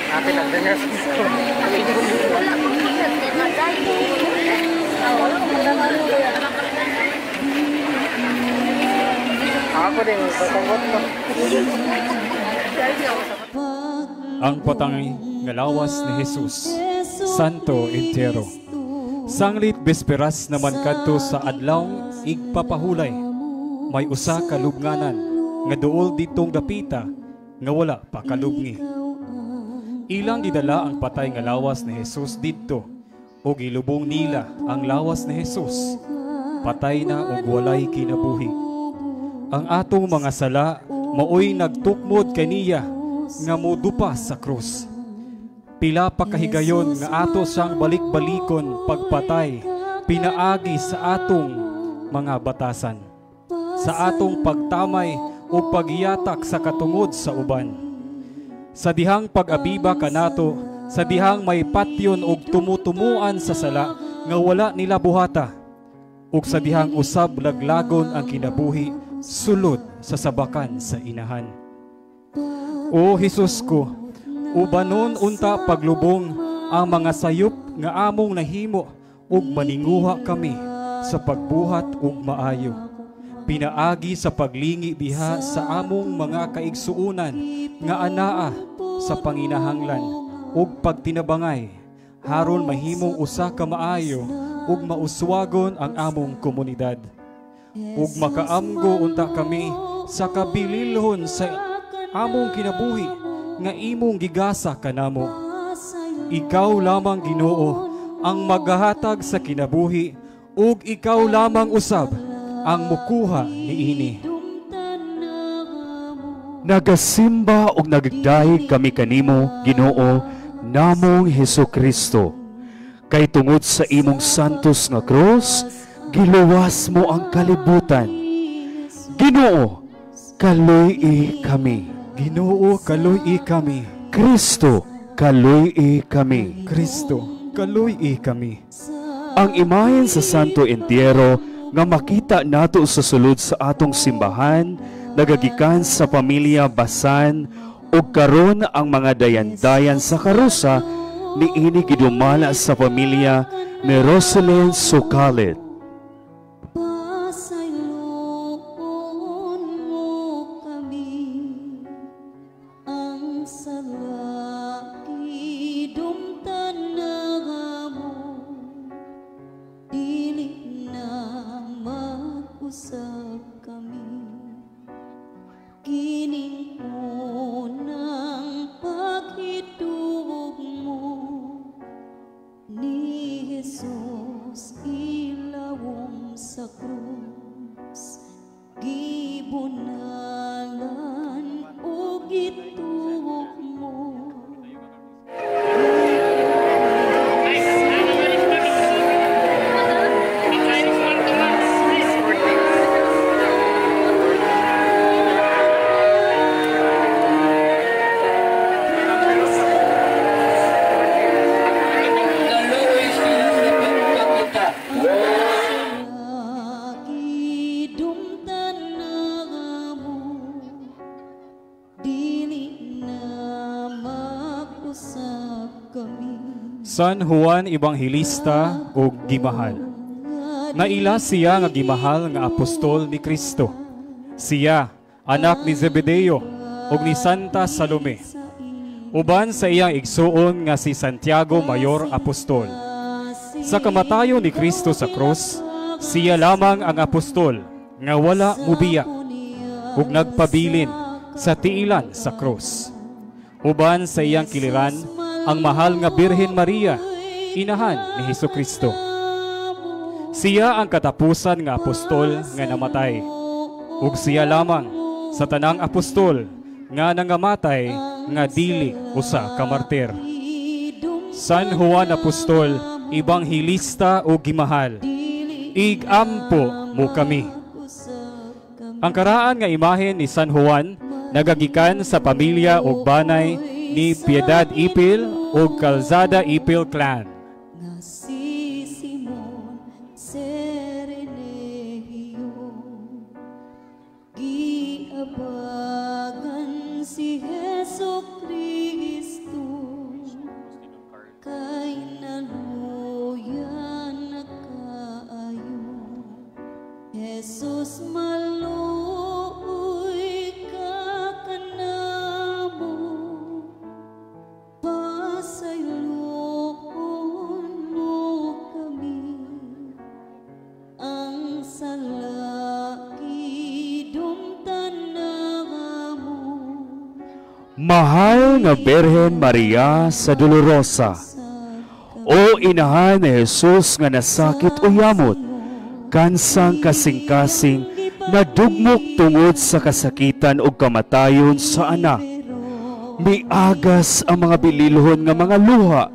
Ate lang din yan. Wala ko kilat kay Maday. Ako din, pasagot ko. Ang patangay nga lawas ni Jesus, Santo Entero. Sanglit besperas naman kadto sa adlawng igpapahulay. May usa ka lubnganan nga duol ditong dapita nga wala pa kalubngi. Ilang gidala ang patay nga lawas ni Jesus didto o gilubong nila ang lawas ni Jesus. Patay na ug walay kinabuhi. Ang atong mga sala maoy nagtukmod kaniya nga modupa sa krus. Pila pa kahigayon nga ato siyang balik-balikon pagpatay, pinaagi sa atong mga batasan, sa atong pagtamay o pagyatak sa katungod sa uban. Sa dihang pag-abiba kanato, sa dihang may patyon og tumutumuan sa sala nga wala nila buhata, ug sa dihang usab laglagon ang kinabuhi sulod sa sabakan sa inahan. O Jesus ko, ubanon unta paglubong ang mga sayop nga among nahimo ug maninguha kami sa pagbuhat ug maayo. Pinaagi sa paglingi diha sa among mga kaigsuunan nga anaa sa panginahanglan ug pagtinabangay haron mahimong usa ka maayo ug mauswagon ang among komunidad. Ug makaamgo unta kami sa kabililhon sa among kinabuhi nga imong gigasa kanamo. Ikaw lamang, Ginoo, ang maghahatag sa kinabuhi ug ikaw lamang usab ang mukuha niini. Nagasimba ug nagdayeg kami kanimo, Ginoo, namong Hesukristo. Kay tungod sa imong santos nga krus, giluwas mo ang kalibutan. Ginoo, kaluy-i kami. Ginoo, kaluy-i kami. Kristo, kaluy-i kami. Kristo, kaluy-i kami. Ang imahen sa Santo Entierro nga makita nato sa sulod sa atong simbahan, nagagikan sa pamilya Basan ug karon ang mga dayan-dayan sa karusa niini gidumala sa pamilya ni Roselyn Sukalit. Pasayloon mo kami, ang salakidong tanagamo, dili na mag-usap kami. Kining unang paghidug mo ni Jesus, ilawom sa krus, gibunalan o gituog mo. Salakidong tanagamo, dili na mag-usap kami. San Juan Evangelista ug gimahal. Naila siya nga gimahal nga apostol ni Kristo. Siya, anak ni Zebedeo ug ni Santa Salome. Uban sa iyang igsuon nga si Santiago Mayor Apostol. Sa kamatayon ni Kristo sa krus, siya lamang ang apostol nga wala mubiya ug nagpabilin sa tiilan sa krus. Uban sa iyang kiliran, ang mahal nga Birhen Maria, inahan ni Hesukristo. Siya ang katapusan nga apostol nga namatay, ug siya lamang sa tanang apostol nga nangamatay nga dili usa ka martir. San Juan Apostol, Ibanghilista o Gimahal, igampo mo kami. Ang karaan nga imahen ni San Juan nagagikan sa pamilya o banay ni Piedad Ipil o Calzada Ipil clan. nga si Simon Serenegio, giabagan si Heso Kristo, kay naluyan na kaayo. Jesus maluoy ka kanamo, pasayloon mo kami, ang salaki dumtana mo. Mahal nga Birhen Maria sa Dolorosa, o inahan ni Jesus nga nasakit o yamot, kansang kasing-kasing nadugmok tungod sa kasakitan o kamatayon sa anak. Miagas ang mga bililhon nga mga luha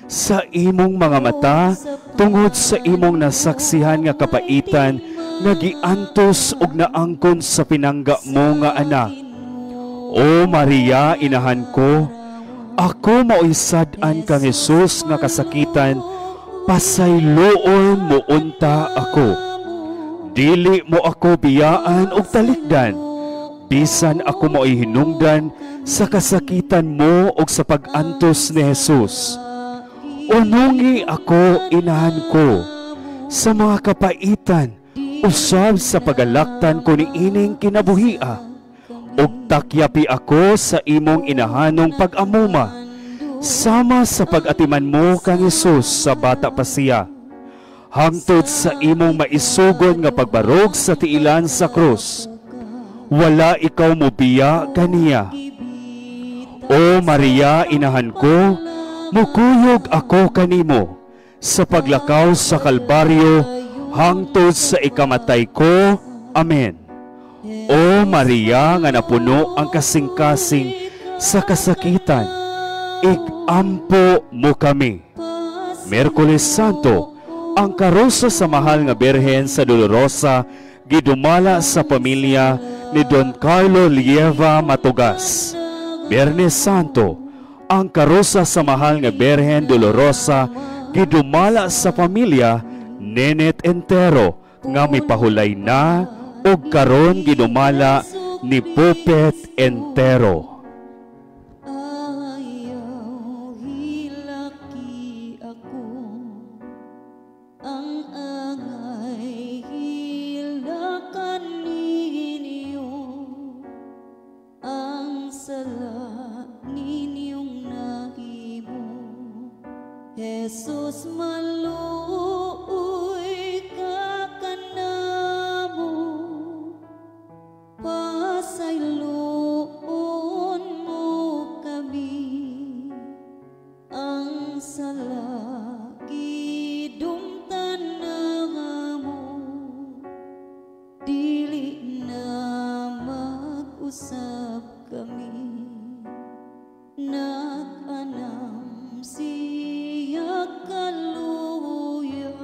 sa imong mga mata tungod sa imong nasaksihan nga kapaitan nga giantos ug naangkon sa pinangga mo nga anak. O Maria, inahan ko, ako mao'y sad-an kang Jesus nga kasakitan, pasayloon mo unta ako. Dili mo ako biyaan og talikdan, bisan ako mao'y hinungdan sa kasakitan mo og sa pag-antos ni Jesus. Unungi ako, inahan ko, sa mga kapaitan, usab sa pagalaktan ko ni ining kinabuhia, og takyapi ako sa imong inahanong pag-amuma, sama sa pag-atiman mo kang Jesus sa bata pa siya, hangtod sa imong maisugon nga pagbarog sa tiilan sa krus. Wala ikaw mobiya kaniya. O Maria, inahan ko, mukuyog ako kanimo sa paglakaw sa Kalbaryo hangtod sa ikamatay ko. Amen. O Maria, nga napuno ang kasing-kasing sa kasakitan, igampo mo kami. Miyerkules Santo, ang karosa sa mahal nga Birhen sa Dolorosa gidumala sa pamilya ni Don Carlo Lieva Matugas. Biyernes Santo, ang karosa sa mahal nga Birhen Dolorosa gidumala sa pamilya Nenet Entero nga mipahulay na ug karon gidumala ni Pupet Entero. Ayaw hilaki ako, ang angay hilakan ninyo, ang sala ninyong nahimo. Jesus maluoy ka kanamo, pasayloon mo kami, ang salaki dumtana mo. Dili na mag-usap kami, nag-anam siya kaluya.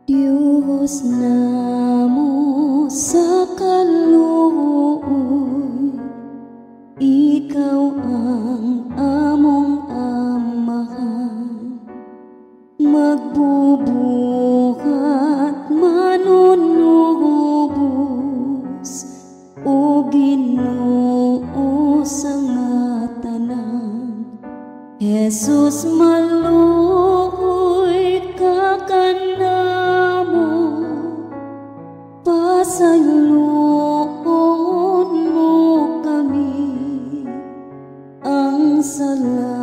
Diyos namo sa kaluoy, ikaw ang among amahan, magbubuhat manunubos o Ginoo sa nga tanan. Jesus maluoy ka kanamo, pasayloon mo kami, ang sala